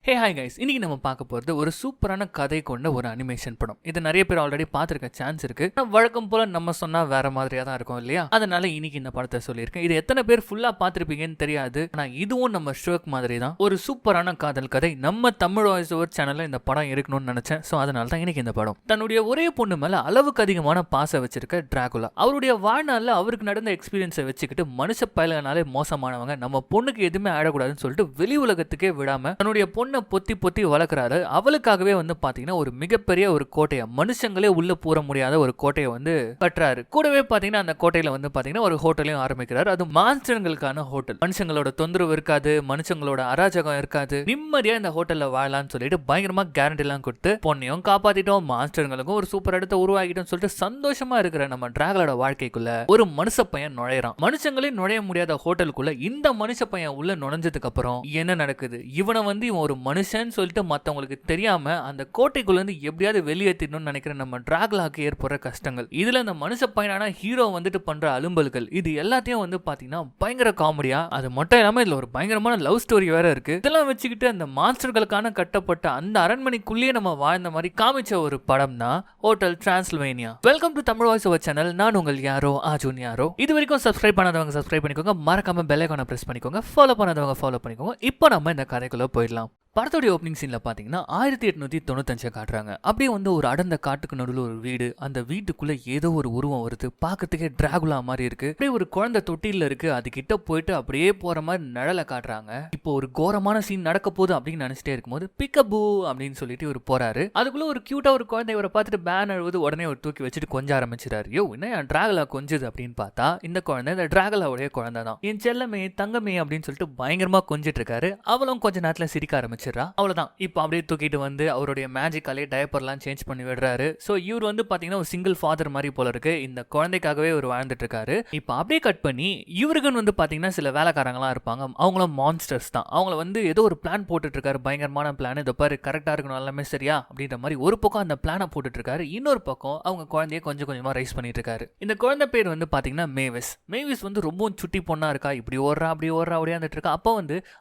Hey hi guys, இன்னைக்கு நம்ம பார்க்க போகிறது ஒரு சூப்பரான கதை கொண்ட ஒரு அனிமேஷன் படம். இது நிறைய பேர் ஆல்ரெடி பார்த்துருக்க சான்ஸ் இருக்கு. வழக்கம் போல நம்ம சொன்னா வேற மாதிரியா தான் இருக்கும் இல்லையா? அதனால இன்னைக்கு இந்த படத்தை சொல்லியிருக்கேன். இது எத்தனை பேர் ஃபுல்லா பார்த்துருப்பீங்கன்னு தெரியாது, ஆனா இதுவும் நம்ம ஷோக் மாதிரி தான் ஒரு சூப்பரான காதல் கதை. நம்ம தமிழ் வாய்ஸ் ஓவர் சேனல்ல இந்த படம் இருக்கணும்னு நினைச்சேன். ஸோ அதனால தான் இன்னைக்கு இந்த படம். தன்னுடைய ஒரே பொண்ணு மேல அளவுக்கு அதிகமான பாசம் வச்சிருக்க டிராகுலா அவருடைய வாழ்நாளில் அவருக்கு நடந்த எக்ஸ்பீரியன்ஸை வச்சுக்கிட்டு மனுஷ பயலனாலே மோசமானவங்க, நம்ம பொண்ணுக்கு எதுவுமே ஆடக்கூடாதுன்னு சொல்லிட்டு வெளி உலகத்துக்கே விடாம தன்னுடைய பொண்ணை பொத்தி பொத்தி வளர்க்குறாரு. அவளுக்காகவே பாத்தீங்கன்னா ஒரு மிகப்பெரிய ஒரு கோட்டையை, மனுஷங்களே உள்ள பூர முடியாத ஒரு கோட்டையை கட்டுறாரு. கூடவே பாத்தீங்கன்னா அந்த கோட்டையில பாத்தீங்கன்னா ஒரு ஹோட்டலையும் ஆரம்பிக்கிறாரு. அது மான்ஸ்டர்களுக்கான ஹோட்டல். மனுஷங்களோட தொந்தரவு இருக்காது, மனுஷங்களோட அராஜகம் இருக்காது, நிம்மதியா இந்த ஹோட்டல்ல வாழலாம்னு சொல்லிட்டு பயங்கரமா கேரண்டி எல்லாம் கொடுத்து பொண்ணையும் காப்பாத்திட்டோம், மான்ஸ்டர்களுக்கும் ஒரு சூப்பர் இடத்தை உருவாக்கிட்டோம் சொல்லிட்டு சந்தோஷமா இருக்கிற நம்ம டிராகலோட வாழ்க்கைக்குள்ள ஒரு மனுஷ பையன் நுழையறான். மனுஷங்களே நுழைய முடியாத ஹோட்டலுக்குள்ள இந்த மனுஷ பையன் உள்ள நுழைஞ்சதுக்கு அப்புறம் என்ன நடக்குது? இவனை இவன் ஒரு மனுஷன் சொல்லிட்டு மத்தவங்களுக்கு தெரியாம அந்த கோட்டைக்குள்ள இருந்து எப்படியாவது வெளியேற்றணும்னு நினைக்கிற நம்ம டிராகுலாக்கு ஏற்படுற கஷ்டங்கள், இதுல அந்த மனுஷ பையனான ஹீரோ பண்ற அலும்பல்கள், இது எல்லாத்தையும் பாத்தீங்கன்னா பயங்கர காமெடியா, அது மட்டும் இல்லாம இதுல ஒரு பயங்கரமான லவ் ஸ்டோரி வேற இருக்கு. இதெல்லாம் வச்சுக்கிட்டு அந்த மான்ஸ்டர்களுக்கான கட்டப்பட்ட அந்த அரண்மனைக்குள்ளேயே நம்ம வாழ்ந்த மாதிரி காமிச்ச ஒரு படம் தான் hotel Transylvania. Welcome to Tamil voice over channel. நான் உங்கள் யாரோ ஆஜூன் யாரோ. இது வரைக்கும் சப்ஸ்கிரைப் பண்ணாதவங்க சப்ஸ்கிரைப் பண்ணிக்கோங்க, மறக்காம பெல் ஐகானை பிரஸ் பண்ணிக்கோங்க, ஃபாலோ பண்ணாதவங்க ஃபாலோ பண்ணிக்கோங்க. இப்போ நம்ம இந்த கதைக்குள்ள போயிடலாம். படத்தோடைய ஓப்பனிங் சீன்ல பாத்தீங்கன்னா 1895 காட்டுறாங்க. அப்படியே ஒரு அடர்ந்த காட்டுக்கு நடுவில் ஒரு வீடு. அந்த வீட்டுக்குள்ள ஏதோ ஒரு உருவம் வருது, பார்க்கறதுக்கே டிராகுலா மாதிரி இருக்கு. அப்படியே ஒரு குழந்தை தொட்டில இருக்கு, அது கிட்ட போயிட்டு அப்படியே போற மாதிரி நிழலை காட்டுறாங்க. இப்போ ஒரு கோரமான சீன் நடக்க போகுது அப்படின்னு நினைச்சிட்டே இருக்கும்போது பிக்கபூ அப்படின்னு சொல்லிட்டு இவர் போறாரு. அதுக்குள்ள ஒரு கியூட்டா ஒரு குழந்தை இவரை பார்த்துட்டு பேன் அழுவது, உடனே ஒரு தூக்கி வச்சுட்டு கொஞ்சம் ஆரம்பிச்சிடாரு. யோ என்ன டிராகுலா கொஞ்சது அப்படின்னு பார்த்தா இந்த குழந்தை இந்த டிராகுலாவுடைய குழந்தை தான். என் செல்லமே தங்கமே அப்படின்னு சொல்லிட்டு பயங்கரமா கொஞ்சிட்டு இருக்காரு. அவளும் கொஞ்ச நேரத்துல சிரிக்க ஆரம்பிச்சு அவ்வளவுதான். இப்போ அப்படியே தூக்கிட்டு அவருடைய மேஜிக்காலே டயப்பர்லாம் சேஞ்ச் பண்ணி விடுறாரு. சோ இவர் பாத்தீங்கன்னா ஒரு சிங்கிள் ஃபாதர் மாதிரி போல இருக்கு. இந்த குழந்தைக்காகவே ஒரு வாழ்ந்துட்டு இருக்காரு. இப்போ அப்படியே கட் பண்ணி இவருக்கு பாத்தீங்கன்னா சில வேலைக்காரங்களா இருப்பாங்க. அவங்களும் மான்ஸ்டர்ஸ் தான். அவங்கள ஏதோ ஒரு பிளான் போட்டுட்டு இருக்காரு, பயங்கரமான பிளான். இதை பாரு கரெக்டா இருக்கணும் எல்லாமே சரியா அப்படின்ற மாதிரி ஒரு பக்கம் அந்த பிளானை போட்டுட்டு இருக்காரு. இன்னொரு பக்கம் அவங்க குழந்தைய கொஞ்சம் கொஞ்சமா ரைஸ் பண்ணிட்டு இருக்காரு. இந்த குழந்தை பேர் பாத்தீங்கன்னா மேவிஸ். மேவிஸ் ரொம்ப சுட்டி பொண்ணா இருக்கா, இப்படி ஓடுறா அப்படி ஓடுறா அப்படியாந்துட்டு இருக்கா. அப்போ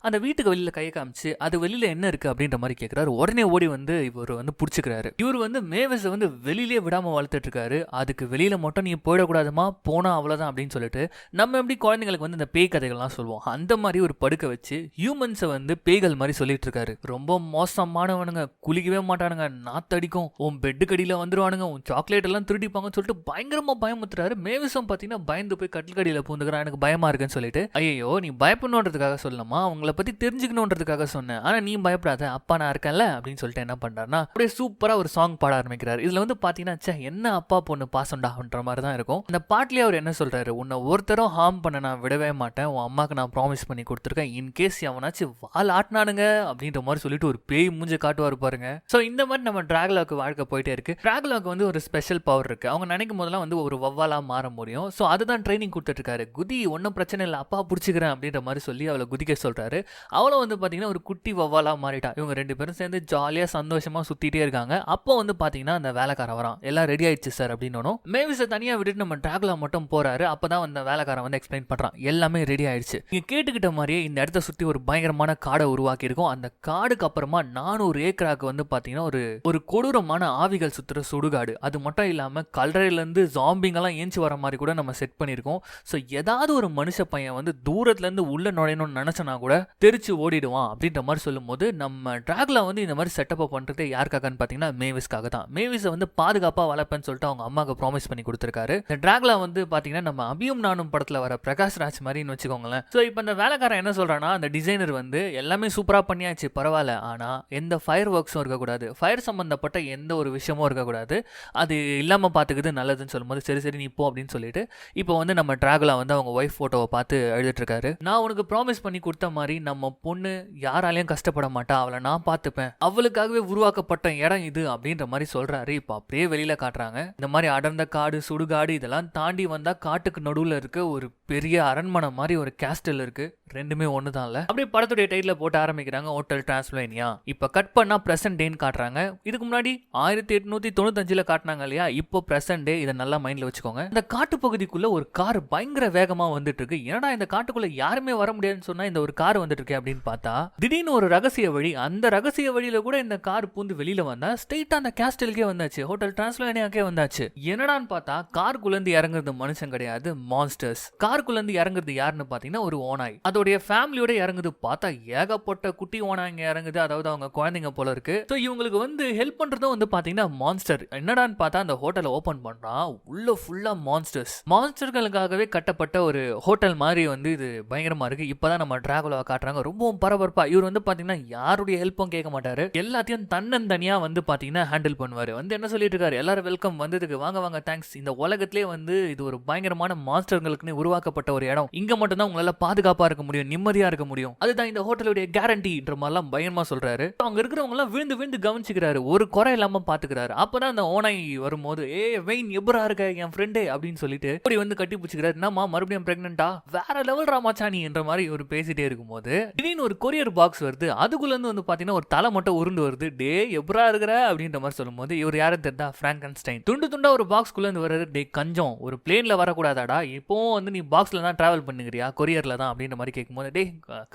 அந்த வீட்டுக்கு வெளியில கையை காமிச்சு அது வெளியில என்ன இருக்கு அப்படின்ற மாதிரி கேட்கிறாரு. உடனே ஓடி இவர் புடிச்சுக்கிறாரு. இவர் மேவஸை வெளியிலே விடாம வளர்த்துட்டு இருக்காரு. அதுக்கு வெளியில மட்டும் நீ போயிடக்கூடாதுமா, போனா அவ்வளவுதான் அப்படின்னு சொல்லிட்டு நம்ம எப்படி குழந்தைங்களுக்கு இந்த பேய் கதைகள்லாம் சொல்லுவோம், அந்த மாதிரி ஒரு படுக்க வச்சு ஹியூமன்ஸை பேய்கள் மாதிரி சொல்லிட்டு இருக்காரு. ரொம்ப மோசமானவனுங்க, குளிக்கவே மாட்டானுங்க, நாத்தடிக்கும், உன் பெட்டு கடியில வந்துருவானுங்க, உன் சாக்லேட் எல்லாம் திருடிப்பாங்கன்னு சொல்லிட்டு பயங்கரமா பயமுத்துறாரு. மேவஸும் பாத்தீங்கன்னா பயந்து போய் கட்டில் கடியில பூந்துக்கிறான், எனக்கு பயமா இருக்குன்னு சொல்லிட்டு. ஐயோ நீ பயப்படணுன்றதுக்காக சொல்லலாமா, அவங்கள பத்தி தெரிஞ்சுக்கணுன்றதுக்காக சொன்னேன், ஆனா நீ பயப்படாத, அப்பா நான் இருக்கேன்ல அப்படின்னு சொல்லிட்டு என்ன பண்றாருன்னா அப்படியே சூப்பரா ஒரு சாங் பாட ஆரம்பிக்கிறாரு. இதுல பாத்தீங்கன்னா என்ன அப்பா பொண்ணு பாசம்டான்ற மாதிரி தான் இருக்கும். அந்த பாட்டுலயே அவர் என்ன சொல்றாரு, உன்னை ஒருத்தரும் ஹார்ம் பண்ண நான் விடவே மாட்டேன், உன் அம்மாக்கு நான் ப்ராமிஸ் பண்ணி கொடுத்துருக்கேன், இன்கேஸ் அவனாச்சும் வால் ஆட்டினானுங்க அப்படின்ற மாதிரி சொல்லிட்டு ஒரு பேய் மூஞ்ச காட்டுவாரு பாருங்க. சோ இந்த மாதிரி நம்ம டிராகுலாவுக்கு வாழ்க்கை போயிட்டே இருக்கு. டிராகுலாவுக்கு ஒரு ஸ்பெஷல் பவர் இருக்கு. அவங்க நினைக்கும் போதெல்லாம் ஒரு வவ்வாலா மாற முடியும். சோ அதுதான் ட்ரைனிங் கொடுத்துட்டு இருக்காரு. குதி ஒன்னும் பிரச்சனை இல்லை, அப்பா பிடிச்சிக்கிறேன் அப்படின்ற மாதிரி சொல்லி அவளை குதிக்க சொல்றாரு. அவளும் பாத்தீங்கன்னா ஒரு குட்டி வவ்வாலா மாறிட்டா. இவங்க ரெண்டு பேரும் சேர்ந்து ஜாலியா சந்தோஷமா சுத்திட்டே இருக்காங்க. அப்போ பாத்தீங்கன்னா அந்த வேலைக்காரன் வரான். எல்லாம் ரெடி ஆயிடுச்சு சார் அப்படின்னு. மேவிஸை தனியா விட்டுட்டு நம்ம டிராகுலா மட்டும் போறாரு. அப்பதான் அந்த வேலைக்காரன் எக்ஸ்பிளைன் பண்றான், எல்லாமே ரெடி ஆயிடுச்சு, நீங்க கேட்டுக்கிட்ட மாதிரியே இந்த இடத்த சுத்தி ஒரு பயங்கரமான காடை உருவாக்கி இருக்கும். அந்த காடுக்கு அப்புறமா 400 ஏக்கராக்கு பாத்தீங்கன்னா ஒரு கொடூரமான ஆவிகள் சுத்துற சுடுகாடு. அது மட்டும் இல்லாம கல்லறையில இருந்து ஜாம்பிங்கெல்லாம் ஏஞ்சி வர மாதிரி கூட நம்ம செட் பண்ணிருக்கோம். சோ ஏதாவது ஒரு மனுஷ பையன் தூரத்துல இருந்து உள்ள நுழையணும்னு நினைச்சனா கூட தெரிச்சு ஓடிடுவான் அப்படின்ற மாதிரி சொல்லும் போது நம்ம டிராகுலா இந்த மாதிரி செட்டப் பண்றது யாருக்காகன்னு பாத்தீங்கன்னா மேவிஸ்க்காக தான். மேவிஸை பாதுகாப்பா வளர்ப்பேன்னு சொல்லிட்டு அவங்க அம்மாக்கு ப்ராமிஸ் பண்ணி கொடுத்திருக்காரு. இந்த டிராகுலா பாத்தீங்கன்னா நம்ம அபியும் நானும் படத்துல வர பிரகாஷ் ராஜ் மாதிரின்னு வச்சுக்கோங்களேன். சோ இப்போ இந்த வேலைக்காரன் என்ன சொல்றான்னா, அந்த டிசைனர் எல்லாமே சூப்பரா பண்ணியாச்சு பரவாயில்ல, ஆனா எந்த ஃபயர் ஒர்க்ஸும் இருக்கக்கூடாது, ஃபயர் சம்பந்தப்பட்ட எந்த ஒரு விஷயமும் இருக்கக்கூடாது, அது இல்லாம பாத்துக்குது நல்லதுன்னு சொல்லும்போது சரி சரி நீ போ அப்படின்னு சொல்லிட்டு இப்போ நம்ம டிராகுலா அவங்க ஒய்ஃப் போட்டோவை பார்த்து எழுதிட்டு இருக்காரு. நான் உனக்கு ப்ராமிஸ் பண்ணி கொடுத்த மாதிரி நம்ம பொண்ணு யாராலையும் கஷ்டப்பட மாட்டா, அவளை நான் பார்த்துப்பேன், அவளுக்காகவே உருவாக்கப்பட்ட இடம் இது அப்படின்ற மாதிரி சொல்றாரு. இப்போ அப்படியே வெளியில காட்டுறாங்க. இந்த மாதிரி அடர்ந்த காடு சுடுகாடு இதெல்லாம் தாண்டி வந்தா காட்டுக்கு நடுவுல இருக்க ஒரு பெரிய அரண்மனை மாதிரி ஒரு கேஸ்டல் இருக்கு. ரெண்டுமே ஒண்ணுதான் இல்ல. அப்படியே படத்துடைய டைட்டில் போட்டு ஆரம்பிக்கிறாங்க, ஹோட்டல் டிரான்சில்வேனியா. இப்ப கட் பண்ணா பிரசன்ட் டேன்னு காட்டுறாங்க. இதுக்கு முன்னாடி 1895 காட்டினாங்க இல்லையா, இப்போ பிரசன்ட் டே. இதை நல்லா மைண்ட்ல வச்சுக்கோங்க. இந்த காட்டு பகுதிக்குள்ள ஒரு கார் பயங்கர வேகமா வந்துட்டு இருக்கு. ஏன்னா இந்த காட்டுக்குள்ள யாருமே வர முடியாதுன்னு சொன்னா இந்த ஒரு கார் வந்துட்டு இருக்கு அப்படின்னு பார்த்தா திடீர்னு ஒரு ரகசிய ரகசிய வழி. அந்த ரகசிய வழியில கூட இந்த கார் பூந்து வெளியில வந்தா ஸ்ட்ரெயிட்டா அந்த கேஸ்டலுக்கே வந்தாச்சு, ஹோட்டல் டிரான்ஸ்லோனியாக்கே வந்தாச்சு. என்னடான்னு பார்த்தா காருக்குள்ள இருந்து இறங்குறது மனுஷன் கிடையாது, மான்ஸ்டர்ஸ். காருக்குள்ள இருந்து இறங்குறது யாருன்னு பாத்தீங்கன்னா ஒரு ஓனாய். அதோடைய ஃபேமிலியோட இறங்குது. பார்த்தா ஏகப்பட்ட குட்டி ஓனாய்ங்க இறங்குது, அதாவது அவங்க குழந்தைங்க போல இருக்கு. ஸோ இவங்களுக்கு வந்து ஹெல்ப் பண்றதும் வந்து பாத்தீங்கன்னா மான்ஸ்டர். என்னடான்னு பார்த்தா அந்த ஹோட்டலை ஓபன் பண்றா, உள்ள ஃபுல்லா மான்ஸ்டர்ஸ். மான்ஸ்டர்களுக்காகவே கட்டப்பட்ட ஒரு ஹோட்டல் மாதிரி வந்து இது பயங்கரமா இருக்கு. இப்பதான் நம்ம டிராகுலாவை காட்டுறாங்க, ரொம்பவும் பரபரப்பா. இவர் வந்து பாத்தீங்கன்னா யாருடைய ஹெல்ப்பும் கேட்க மாட்டாரு, எல்லாத்தையும் தன்னந்தனியா வந்து பாத்தீங்கன்னா ஹேண்டில் பண்ணுவாரு. வந்து என்ன சொல்லிட்டு இருக்காரு, எல்லாரும் வெல்கம், வந்ததுக்கு வாங்க வாங்க, தேங்க்ஸ். இந்த உலகத்திலே வந்து இது ஒரு பயங்கரமான மான்ஸ்டர்களுக்கு உருவாக்கப்பட்ட ஒரு இடம். இங்க மட்டும் தான் உங்களால பாதுகாப்பா இருக்க முடியும், நிம்மதியா இருக்க முடியும், அதுதான் இந்த ஹோட்டலுடைய கேரண்டின்ற மாதிரிலாம் பயங்கரமா சொல்றாரு. அங்க இருக்கிறவங்க எல்லாம் விழுந்து விழுந்து கவனிச்சுக்கிறாரு, ஒரு குறை இல்லாம பாத்துக்கிறாரு. அப்பதான் அந்த ஓனாய் வரும்போது, ஏ வெயின் எப்பரா இருக்க என் ஃப்ரெண்டே அப்படின்னு சொல்லிட்டு இப்படி வந்து கட்டி பிடிச்சிக்கிறாரு. என்னமா மறுபடியும் பிரெக்னெண்டா, வேற லெவல் ராமாச்சானி என்ற மாதிரி ஒரு பேசிட்டே இருக்கும்போது திடீர்னு ஒரு கொரியர் பாக்ஸ் வருது. அதுக்குள்ள இருந்து வந்து பாத்தீங்கன்னா ஒரு தலை மட்டும் உருண்டு வருது. டே எப்பரா இருக்கிற அப்படின்ற மாதிரி சொல்லும்போது இவர் யாரும் தெரிந்தா பிராங்கன்ஸ்டைன். துண்டு துண்டா ஒரு பாக்ஸ்குள்ள இருந்து வர்றாரு. டே கஞ்சம், ஒரு பிளேன்ல வரக்கூடாதாடா, இப்போ வந்து நீ பாக்ஸ்ல தான் டிராவல் பண்ணுகிறியா, கொரியர்ல தான் அப்படின்ற மாதிரி கேட்கும்போது, டே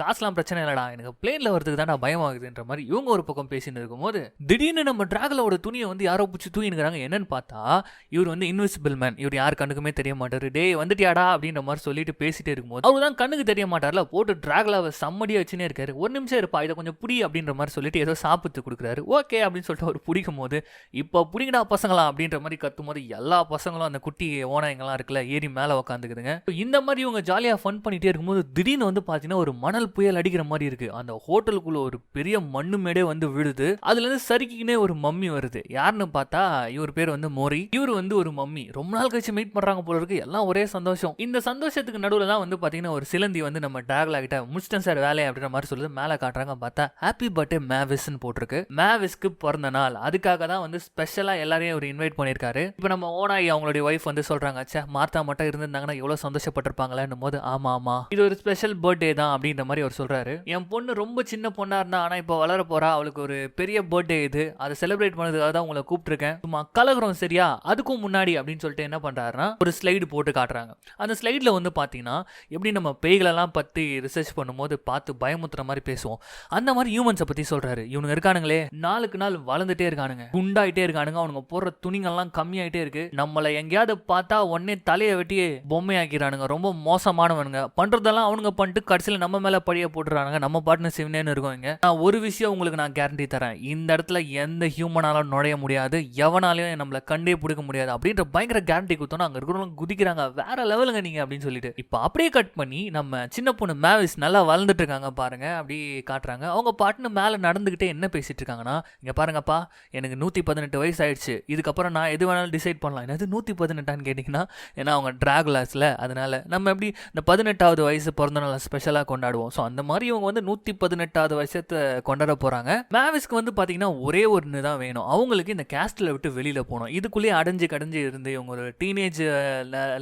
காசுலாம் பிரச்சனை இல்லடா, எனக்கு பிளேன்ல வரதுக்கு தான் பயமாகுதுன்ற மாதிரி இவங்க ஒரு பக்கம் பேசிட்டு இருக்கும்போது திடீர்னு நம்ம டிராகுலோட துணியை வந்து யாரோ பிடிச்சி தூங்கினுக்கிறாங்க. என்னன்னு பார்த்தா இவர் வந்து இன்விசிபிள் மேன். இவர் யார் கண்ணுக்குமே தெரிய மாட்டாரு. டே வந்துட்டியாடா அப்படின்ற மாதிரி சொல்லிட்டு பேசிட்டே இருக்கும்போது அவர் தான் கண்ணுக்கு தெரிய மாட்டார்ல, போட்டு டிராகுலாவை சம்மடியா வச்சுனே இருக்காரு. ஒரு நிமிஷம் இருப்பா, இதை கொஞ்சம் புடி அப்படின்ற மாதிரி சொல்லிட்டு ஏதோ சாப்பிட்டு கொடுக்குறாரு. ஓகே அப்படின்னு சொல்லிட்டு அவர் பிடிக்கும் போது, இப்போ புடிங்கடா பசங்களா அப்படின்ற மாதிரி கத்தும் போது எல்லா பசங்களும் அந்த குட்டி ஓனாயங்கள்லாம் இருக்குல்ல ஏறி மேலே உட்காந்துக்குதுங்க. இந்த மாதிரி இவங்க ஜாலியா ஃபன் பண்ணிட்டே இருக்கும்போது திடீர்னு வந்து பாத்தீங்கன்னா ஒரு மணல் புயல் அடிக்கிற மாதிரி இருக்கு. அந்த ஹோட்டலுக்குள்ள ஒரு பெரிய மண்ணு மேடே வந்து விழுது. அதுல இருந்து சறுக்கினே ஒரு மம்மி வருது. யாருன்னு பார்த்தா இவர் பேர் வந்து மோரி. இவர் வந்து ஒரு மம்மி. ரொம்ப நாள் கழிச்சு மீட் பண்றாங்க போல இருக்கு. எல்லாம் ஒரே சந்தோஷம். இந்த சந்தோஷத்துக்கு நடுவுல தான் வந்து பாத்தீங்கன்னா ஒரு சிலந்தி வந்து நம்ம டிராகுலா கிட்ட முடிச்சிட்டேன் சார் வேலையை அப்படின்ற மாதிரி சொல்லுது. மேல காட்டுறாங்க, பார்த்தா ஹாப்பி பர்த்டே மேவிஸ்ன்னு போட்டிருக்கு. மேவிஸ்க்கு பிறந்த நாள், அதுக்காக தான் வந்து ஸ்பெஷலா எல்லாரையும் ஒரு இன்வைட் பண்ணிருக்காரு. இப்போ நம்ம ஓனாய் அவங்களுடைய ஒய்ஃப் வந்து சொல்றாங்க, ச்சே மார்த்தா மட்டும் இருந்திருந்தாங்கன்னா எவ்வளவு சந்தோஷப்பட்டிருப்பாங்களேன்னும் போது, ஆமா ஆமா இது ஒரு ஸ்பெஷல் பர்த்டே தான் அப்படின்ற மாதிரி அவர் சொல்றாரு. என் பொண்ணு ரொம்ப சின்ன பொண்ணா இருந்தா, ஆனா இப்போ வளர போறா, அவளுக்கு ஒரு பெரிய பர்த்டே இது, அதை செலிப்ரேட் பண்ணதுக்காக தான் உங்களை கூப்பிட்டுருக்கேன், சும்மா கலகுறோம் சரியா, அதுக்கும் முன்னாடி அப்படின்னு சொல்லிட்டு என்ன பண்றாருன்னா ஒரு ஸ்லைடு போட்டு காட்டுறாங்க. அந்த ஸ்லைட்ல வந்து பாத்தீங்கன்னா எப்படி நம்ம பேய்களெல்லாம் பத்தி ரிசர்ச் பண்ணும்போது பார்த்து பயமுத்துற மாதிரி பேசுவோம், அந்த மாதிரி ஹியூமன்ஸை பத்தி சொல்றாரு. இவனுங்க இருக்கானுங்களே நாளுக்கு நாள் வளர்ந்துட்டே இருக்கானுங்க, குண்டாயிட்டே இருக்கானுங்க, அவனுங்க போடுற துணிகள்லாம் கம்மியாயிட்டே இருக்கு, நம்மளை எங்கேயாவது பார்த்தா உடனே தலையை வெட்டி பொம்மையாக்கிறானுங்க, ரொம்ப மோசமானவனுங்க, பண்றதெல்லாம் அவனுங்க பண்ணிட்டு கடைசியில் நம்ம மேல பழிய போட்டுறானுங்க, நம்ம பாட்டுன்னு சிவனேன்னு இருக்கோம். இங்க நான் ஒரு விஷயம் உங்களுக்கு நான் கேரண்டி தரேன், இந்த இடத்துல எந்த ஹியூமனாலும் நுழைய முடியாது, எவனாலையும் நம்மளை கண்டே பிடிக்க முடியாது அப்படின்ற பயங்கர கேரண்டி கொடுத்தோன்னா அங்க இருக்கிறவங்க குதிக்கிறாங்க, வேற லெவலுங்க நீங்க அப்படின்னு சொல்லிட்டு. இப்போ அப்படியே கட் பண்ணி நம்ம சின்ன பொண்ணு மேவிஸ் நல்லா வளர்ந்துட்டு இருக்காங்க பாருங்க, அப்படி காட்டுறாங்க. அவங்க பாட்டுன்னு மேல நடந்துகிட்டே என்ன பேசிட்டு இருக்காங்கன்னா, இங்க பாருங்கப்பா எனக்கு 118 வயசு ஆயிடுச்சு, இதுக்கப்புறம் நான் எது வேணாலும் டிசைட் பண்ணலாம். என்னது 118 கேட்டீங்கன்னா, ஏன்னா அவங்க டிராகுலாஸ்ல, அதனால நம்ம எப்படி இந்த 18வது வயசு பிறந்த நாள் ஸ்பெஷலா கொண்டாடுவோம். ஸோ அந்த மாதிரி இவங்க வந்து 118வது வயசத்தை கொண்டாட போறாங்க. மேவிஸ்க்கு வந்து பாத்தீங்கன்னா ஒரே ஒன்று தான் வேணும், அவங்களுக்கு இந்த கேஸ்ட்ல விட்டு வெளியில போகணும். இதுக்குள்ளேயே அடைஞ்சு கடைஞ்சு இருந்து இவங்க ஒரு டீனேஜ்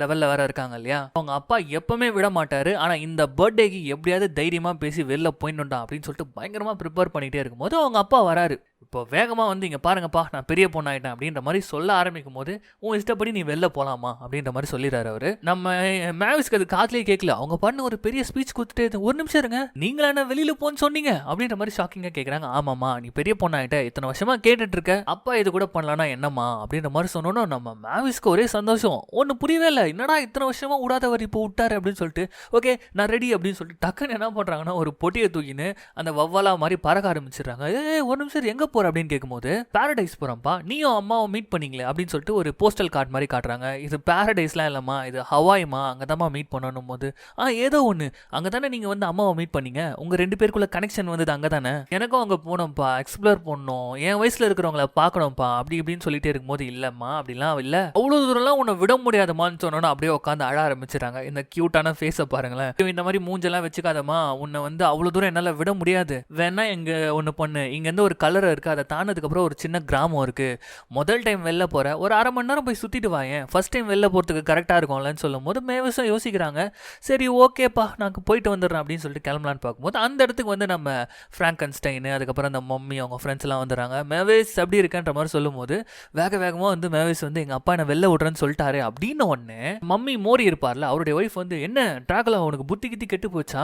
லெவல்ல வேற இருக்காங்க இல்லையா, அவங்க அப்பா எப்பவுமே விட மாட்டாரு. ஆனா இந்த பர்த்டேக்கு எப்படியாவது தைரியமா பேசி வெளில போயிடணும்டா அப்படின்னு சொல்லிட்டு பயங்கரமா ப்ரிப்பேர் பண்ணிட்டே இருக்கும்போது அவங்க அப்பா வராரு. இப்போ வேகமாக வந்து இங்கே பாருங்கப்பா நான் பெரிய பொண்ணாயிட்டேன் அப்படின்ற மாதிரி சொல்ல ஆரம்பிக்கும் போது, உன் இஷ்டப்படி நீ வெளில போகலாமா அப்படின்ற மாதிரி சொல்லிடுறாரு அவரு. நம்ம மேவிஸ்க்கு அது காதுலயே கேட்கல, அவங்க பண்ண ஒரு பெரிய ஸ்பீச் கொடுத்துட்டு, ஒரு நிமிஷம் இருங்க நீங்களா என்ன வெளியில போன்னு சொன்னீங்க அப்படின்ற மாதிரி ஷாக்கிங்காக கேட்குறாங்க. ஆமாம்மா நீ பெரிய பொண்ணாயிட்ட, இத்தனை வருஷமா கேட்டுட்டு இருக்க, அப்பா இது கூட பண்ணலான்னா என்னம்மா அப்படின்ற மாதிரி சொன்னோன்னா நம்ம மேவிஸ்க்கு ஒரே சந்தோஷம். ஒன்று புரியவே இல்லை, என்னடா இத்தனை வருஷமா விடாதவர் இப்போ விட்டாரு அப்படின்னு சொல்லிட்டு, ஓகே நான் ரெடி அப்படின்னு சொல்லிட்டு டக்குன்னு என்ன பண்ணுறாங்கன்னா ஒரு பொட்டியை தூக்கின்னு அந்த வவ்வாலா மாதிரி பறக்க ஆரம்பிச்சிடுறாங்க. ஒரு நிமிஷம் எங்கே போற அப்படின்னு கேட்கும்போது, பாரடைஸ் போறோம்ப்பா, நீயும் அம்மாவும் மீட் பண்ணீங்களே அப்படின்னு சொல்லிட்டு ஒரு போஸ்டல் கார்டு மாதிரி காட்டுறாங்க. இது பாரடைஸ்லாம் இல்லம்மா, இது ஹவாய்மா, அங்கதாம்மா மீட் பண்ணணும் போது, ஏதோ ஒண்ணு அங்கதானே நீங்க வந்து அம்மாவை மீட் பண்ணீங்க, உங்க 2 பேருக்குள்ள கனெக்ஷன் வந்தது அங்கதானே, எனக்கும் அங்க போனோம்ப்பா, எக்ஸ்ப்ளோர் பண்ணணும், என் வயசுல இருக்கிறவங்கள பார்க்கணும்ப்பா அப்படி இப்படின்னு சொல்லிட்டே இருக்கும்போது, இல்லம்மா அப்படிலாம் இல்ல, அவ்வளவு தூரம்லாம் உன்னை விட முடியாதமான்னு சொன்னோன்னு அப்படியே உட்காந்து அழ ஆரம்பிச்சிடறாங்க. இந்த கியூட்டான ஃபேஸை பாருங்களேன், இந்த மாதிரி மூஞ்செல்லாம் வச்சுக்காதம்மா, உன்னை வந்து அவ்வளவு தூரம் என்னால விட முடியாது, வேணா எங்க ஒண்ணு பண்ணு, இங்க இருந்து ஒரு கலரை இருக்கு, அதை தாண்டதுக்கு அப்புறம் ஒரு சின்ன கிராமம் இருக்கு, முதல் டைம் வெளில போற, ஒரு அரை மணி நேரம் போய் சுத்திட்டு வாயேன், ஃபர்ஸ்ட் டைம் வெளில போறதுக்கு கரெக்டா இருக்கும்லன்னு சொல்லும் போது மேவிஸும் யோசிக்கிறாங்க. சரி ஓகேப்பா நான் போயிட்டு வந்துடுறேன் அப்படின்னு சொல்லிட்டு கிளம்பலான்னு பார்க்கும்போது அந்த இடத்துக்கு வந்து நம்ம ஃப்ராங்கன்ஸ்டைனு அதுக்கப்புறம் அந்த மம்மி அவங்க ஃப்ரெண்ட்ஸ் எல்லாம் வந்துடுறாங்க. மேவிஸ் அப்படி இருக்கன்ற மாதிரி சொல்லும் போது வேகமாக வந்து மேவிஸ் வந்து எங்க அப்பா என்ன வெளில விடுறேன்னு சொல்லிட்டாரு அப்படின்னு உடனே மம்மி மோரி இருப்பார்ல அவருடைய ஒய்ஃப் வந்து, என்ன டிராகுலா உனக்கு புத்தி கித்தி கெட்டு போச்சா,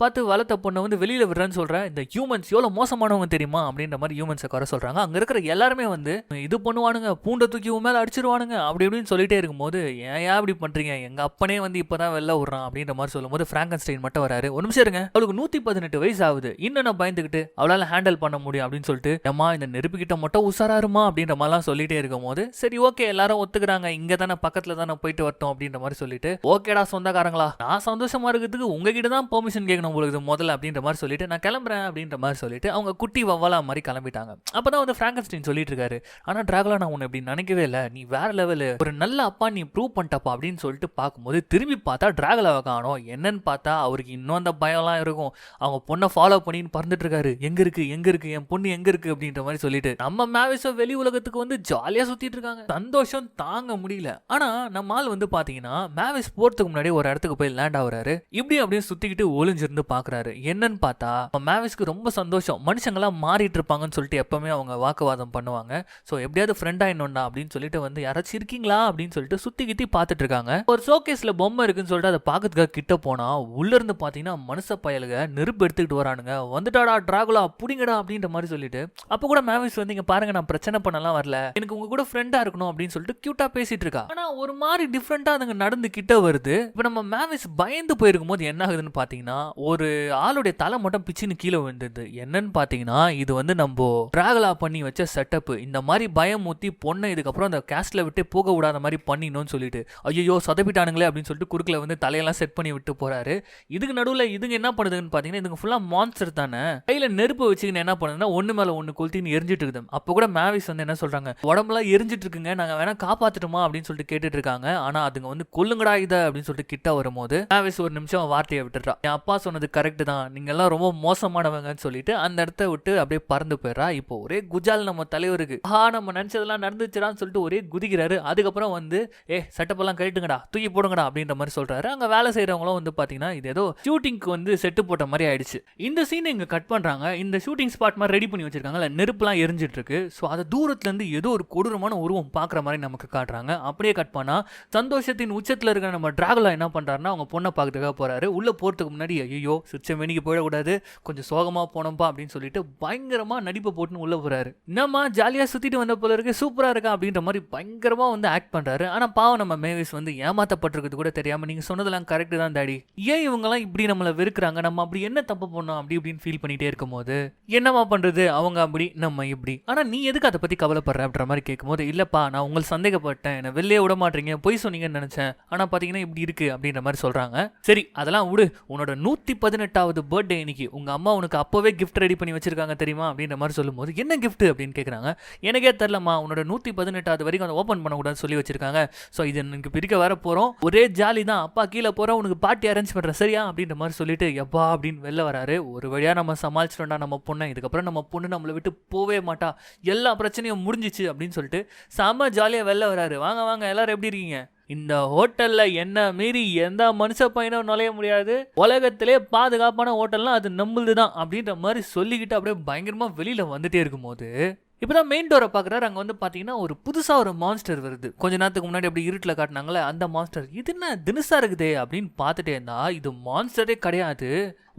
பார்த்து வளர்த்த பொண்ணை வந்து வெளியில விடுறேன்னு சொல்றேன், இந்த ஹியூமன்ஸ் எவ்வளவு மோசமானவங்க தெரியுமா அப்படின்ற மாதிரி ஹியூமன்ஸை குறை சொல்றாங்க. அங்க இருக்கிற எல்லாருமே வந்து இது பண்ணுவானுங்க, பூண்டை தூக்கி உன் மேல அடிச்சிருவானுங்க அப்படி இப்படின்னு சொல்லிட்டே இருக்கும்போது, ஏன் இப்படி பண்றீங்க, எங்க அப்பனே வந்து இப்பதான் வெளில விடுறான் அப்படின்ற மாதிரி சொல்லும் போது ஃப்ராங்கன்ஸ்டைன் மட்டும் வராரு. ஒரு நிமிஷம் இருங்க, அவளுக்கு 118 வயசு ஆகுது, இன்னும் நான் பயந்துகிட்டு அவளால ஹேண்டில் பண்ண முடியும் அப்படின்னு சொல்லிட்டு, அம்மா இந்த நெருப்பு கிட்ட மட்டும் உசாராருமா அப்படின்ற மாதிரிலாம் சொல்லிட்டே இருக்கும் போது, சரி ஓகே எல்லாரும் ஒத்துக்கிறாங்க, இங்க தானே பக்கத்துல தானே போயிட்டு வரட்டும் அப்படின்ற மாதிரி சொல்லிட்டு, ஓகேடா சொந்தக்காரங்களா நான் சந்தோஷமா இருக்கிறதுக்கு உங்ககிட்ட தான் பெர்மிஷன் கேட்கணும் உங்களுக்கு முதல்ல அப்படின்ற மாதிரி சொல்லிட்டு நான் கிளம்புறேன் அப்படின்ற மாதிரி சொல்லிட்டு அவங்க குட்டி வவ்வாலா மாதிரி கிளம்பிட்டாங்க. அப்பதான் வந்து ஃப்ராங்கன்ஸ்டைன் சொல்லிட்டு இருக்காரு, ஆனா டிராகுலா நான் உன்னை இப்படி நினைக்கவே இல்லை, நீ வேற லெவலு, ஒரு நல்ல அப்பா நீ ப்ரூவ் பண்ணிட்டப்பா அப்படின்னு சொல்லிட்டு பார்க்கும்போது திரும்பி பார்த்தா டிராகுலாவை காணோம். என்னன்னு பார்த்தா அவருக்கு இன்னும் அந்த பயம்லாம் இருக்கும், அவங்க பொண்ணை ஃபாலோ பண்ணின்னு பறந்துட்டு இருக்காரு, எங்க இருக்கு என் பொண்ணு எங்க இருக்கு அப்படின்ற மாதிரி சொல்லிட்டு நம்ம மேவிஸோ வெளி உலகத்துக்கு வந்து ஜாலியா சுத்திட்டு இருக்காங்க. சந்தோஷம் தாங்க முடியல. ஆனா நம்ம ஆள் வந்து பாத்தீங்கன்னா மேவிஸ் போறதுக்கு முன்னாடி ஒரு இடத்துக்கு போய் லேண்ட் ஆகுறாரு. இப்படி அப்படியே சுத்திக்கிட்டு ஒளிஞ்சிருந்து பாக்குறாரு. என்னன்னு பார்த்தா மேவிஸ்க்கு ரொம்ப சந்தோஷம், மனுஷங்களாம் மாறிட்டு இருப்பாங்கன்னு சொல்லிட்டு எப்பவுமே அவங்க வாக்குவாதம் பண்ணுவாங்க. ஸோ எப்படியாவது ஃப்ரெண்ட் ஆயிடணும்டா அப்படின்னு சொல்லிட்டு வந்து யாராச்சும் இருக்கீங்களா அப்படின்னு சொல்லிட்டு சுத்தி கித்தி பார்த்துட்டு இருக்காங்க. ஒரு ஷோகேஸ்ல பொம்மை இருக்குன்னு சொல்லிட்டு அதை பார்க்கறதுக்காக கிட்ட போனா உள்ள இருந்து பாத்தீங்கன்னா மனுஷ பயலுக நெருப்பு எடுத்துக்கிட்டு வரானுங்க. வந்துட்டாடா டிராகுலா புடிங்கடா அப்படின்ற மாதிரி சொல்லிட்டு, அப்ப கூட மேவிஸ் வந்து இங்க பாருங்க நான் பிரச்சனை பண்ணலாம் வரல, எனக்கு உங்க கூட ஃப்ரெண்டா இருக்கணும் அப்படின்னு சொல்லிட்டு கியூட்டா பேசிட்டு இருக்கா. ஆனா ஒரு மாதிரி டிஃப்ரெண்டா அதுங்க நடந்து கிட்ட வருது. இப்ப நம்ம மேவிஸ் பயந்து போயிருக்கும் போது என்ன ஆகுதுன்னு பாத்தீங்கன்னா ஒரு ஆளுடைய தலை மட்டும் பிச்சுன்னு கீழே விழுந்தது. என்னன்னு பாத்தீங்கன்னா இது வந்து நம்ம டிராகுலா பண்ணி வச்ச செட்டப். இந்த மாதிரி பயம் ஊத்தி பொண்ணை இதுக்கப்புறம் அந்த கேஸ்ட்ல விட்டு போக விடாத மாதிரி பண்ணினோம்னு சொல்லிட்டு, ஐயோ சதப்பிட்டானுங்களே அப்படின்னு சொல்லிட்டு குறுக்கல வந்து தலையெல்லாம் செட் பண்ணி விட்டு போறாரு. இதுக்கு நடுவில் இதுங்க என்ன பண்ணுதுன்னு பாத்தீங்கன்னா இதுங்க ஃபுல்லா மான்ஸ்டர் தானே, கையில நெருப்பு வச்சுக்கின்னு என்ன பண்ணுதுன்னா ஒண்ணு மேல ஒண்ணு கொளுத்தின்னு எரிஞ்சிட்டு இருக்குது. அப்போ கூட மேவிஸ் வந்து என்ன சொல்றாங்க, உடம்புலாம் எரிஞ்சிட்டு இருக்குங்க, நாங்க வேணா காப்பாத்துட்டுமா அப்படின்னு சொல்லிட்டு கேட்டுட்டு இருக்காங்க. ஆனா அதுங்க வந்து கொல்லுங்கடா இதை அப்படின்னு சொல்லிட்டு கிட்ட வரும்போது மேவிஸ் ஒரு நிமிஷம் வார்த்தையை விட்டுறா, என் அப்பா சொன்னது கரெக்ட் தான், நீங்க எல்லாம் ரொம்ப மோசமானவங்கன்னு சொல்லிட்டு அந்த இடத்த விட்டு அப்படியே பறந்து போயிடறா. இப்போ ஒரே குஜால் நம்ம தலைவருக்கு, நம்ம நினைச்சதெல்லாம் நடந்துச்சுடான்னு சொல்லிட்டு ஒரே குதிக்கிறாரு. அதுக்கப்புறம் வந்து செட்டப் எல்லாம் கழிட்டுங்கடா தூக்கி போடுங்கடா அப்படின்ற மாதிரி சொல்றாரு. அங்க வேலை செய்யறவங்களும் வந்து பாத்தீங்கன்னா இது ஏதோ ஷூட்டிங்க்கு வந்து செட்டு போட்ட மாதிரி ஆயிடுச்சு. இந்த சீன் இங்க கட் பண்றாங்க. இந்த ஷூட்டிங் ஸ்பாட் மாதிரி ரெடி பண்ணி வச்சிருக்காங்கல்ல, நெருப்புலாம் எரிஞ்சிட்டு இருக்கு. ஸோ அதை தூரத்துல இருந்து ஏதோ ஒரு கொடூரமான உருவம் பாக்குற மாதிரி நமக்கு காட்டுறாங்க. அப்படியே கட் பண்ணா சந்தோஷத்தின் உச்சத்துல இருக்கிற நம்ம டிராகுலா என்ன பண்றாருன்னா அவங்க பொண்ணை பார்க்கறதுக்காக போறாரு. உள்ள போறதுக்கு முன்னாடி ஐயோ சிரிச்ச மேனிக்கு போயிடக்கூடாது, கொஞ்சம் சோகமா போனோம்பா அப்படின்னு சொல்லிட்டு பயங்கரமா நடிப்பை போட்டுன்னு உள்ள போறாரு. நம்ம ஜாலியா சுத்திட்டு வந்த போல இருக்கு, சூப்பரா இருக்கா அப்படின்ற மாதிரி பயங்கரமா வந்து ஆக்ட் பண்றாரு. ஆனா பாவம் நம்ம மேவிஸ் வந்து ஏமாத்தப்பட்டிருக்கிறது கூட தெரியாம, நீங்க சொன்னதெல்லாம் கரெக்ட் தான் டாடி, ஏன் இவங்க எல்லாம் இப்படி நம்மள வெறுக்கிறாங்க, நம்ம அப்படி என்ன தப்பு பண்ணோம் அப்படி இப்படின்னு ஃபீல் பண்ணிட்டே இருக்கும் போது, என்னமா பண்றது அவங்க அப்படி நம்ம இப்படி, ஆனா நீ எதுக்கு அதை பத்தி கவலைப்படுற அப்படின்ற மாதிரி கேட்கும்போது, இல்லப்பா நான் உங்களை சந்தேகப்பட்டேன், என்ன வெளியே விட மாட்டீங்க, பொய் சொன்னீங்கன்னு நினைச்சேன், ஆனா பாத்தீங்கன்னா இப்படி இருக்கு அப்படின்ற மாதிரி சொல்றாங்க. சரி அதெல்லாம் விடு, உன்னோட 118வது பர்த்டே இன்னைக்கு, உங்க அம்மா உனக்கு அப்பவே கிஃப்ட் ரெடி பண்ணி வச்சிருக்காங்க தெரியுமா அப்படின்ற மாதிரி சொல்லும் போது, என்ன கிஃப்ட் அப்படின்னு கேட்குறாங்க. எனக்கே தெரியலம்மா, உன்னோட 118வது வரைக்கும் அதை ஓப்பன் பண்ணக்கூடாதுன்னு சொல்லி வச்சிருக்காங்க. ஸோ இது எனக்கு பிரிக்க வர போறோம், ஒரே ஜாலி தான், அப்பா கீழே போறோம், உனக்கு பார்ட்டி அரேஞ்ச் பண்றேன் சரியா அப்படின்ற மாதிரி சொல்லிட்டு எப்பா அப்படின்னு வெளில வராரு. ஒரு வழியா நம்ம சமாளிச்சிட்டோம்டா நம்ம பொண்ணை, இதுக்கப்புறம் நம்ம பொண்ணு நம்மளை விட்டு போவே மாட்டா, எல்லா பிரச்சனையும் முடிஞ்சிச்சு அப்படின்னு சொல்லிட்டு செம ஜாலியா வெளில வராரு. வாங்க வாங்க எல்லாரும் எப்படி இருக்கீங்க, இந்த ஹோட்டல்ல என்ன மீறி எந்த மனுஷ பையனும் நுழைய முடியாது, உலகத்திலே பாதுகாப்பான ஹோட்டல்னா அது நம்மளுது தான் அப்படின்ற மாதிரி சொல்லிக்கிட்டு அப்படியே பயங்கரமா வெளியில வந்துட்டே இருக்கும்போது இப்பதான் மெயின் டோரை பாக்குறாரு. அங்க வந்து பாத்தீங்கன்னா ஒரு புதுசா ஒரு மான்ஸ்டர் வருது. கொஞ்ச நேரத்துக்கு முன்னாடி அப்படி இருட்டுல காட்டினாங்களே அந்த மான்ஸ்டர், இது என்ன தினுசா இருக்குதே அப்படின்னு பார்த்துட்டே இருந்தா இது மான்ஸ்டரே கிடையாது,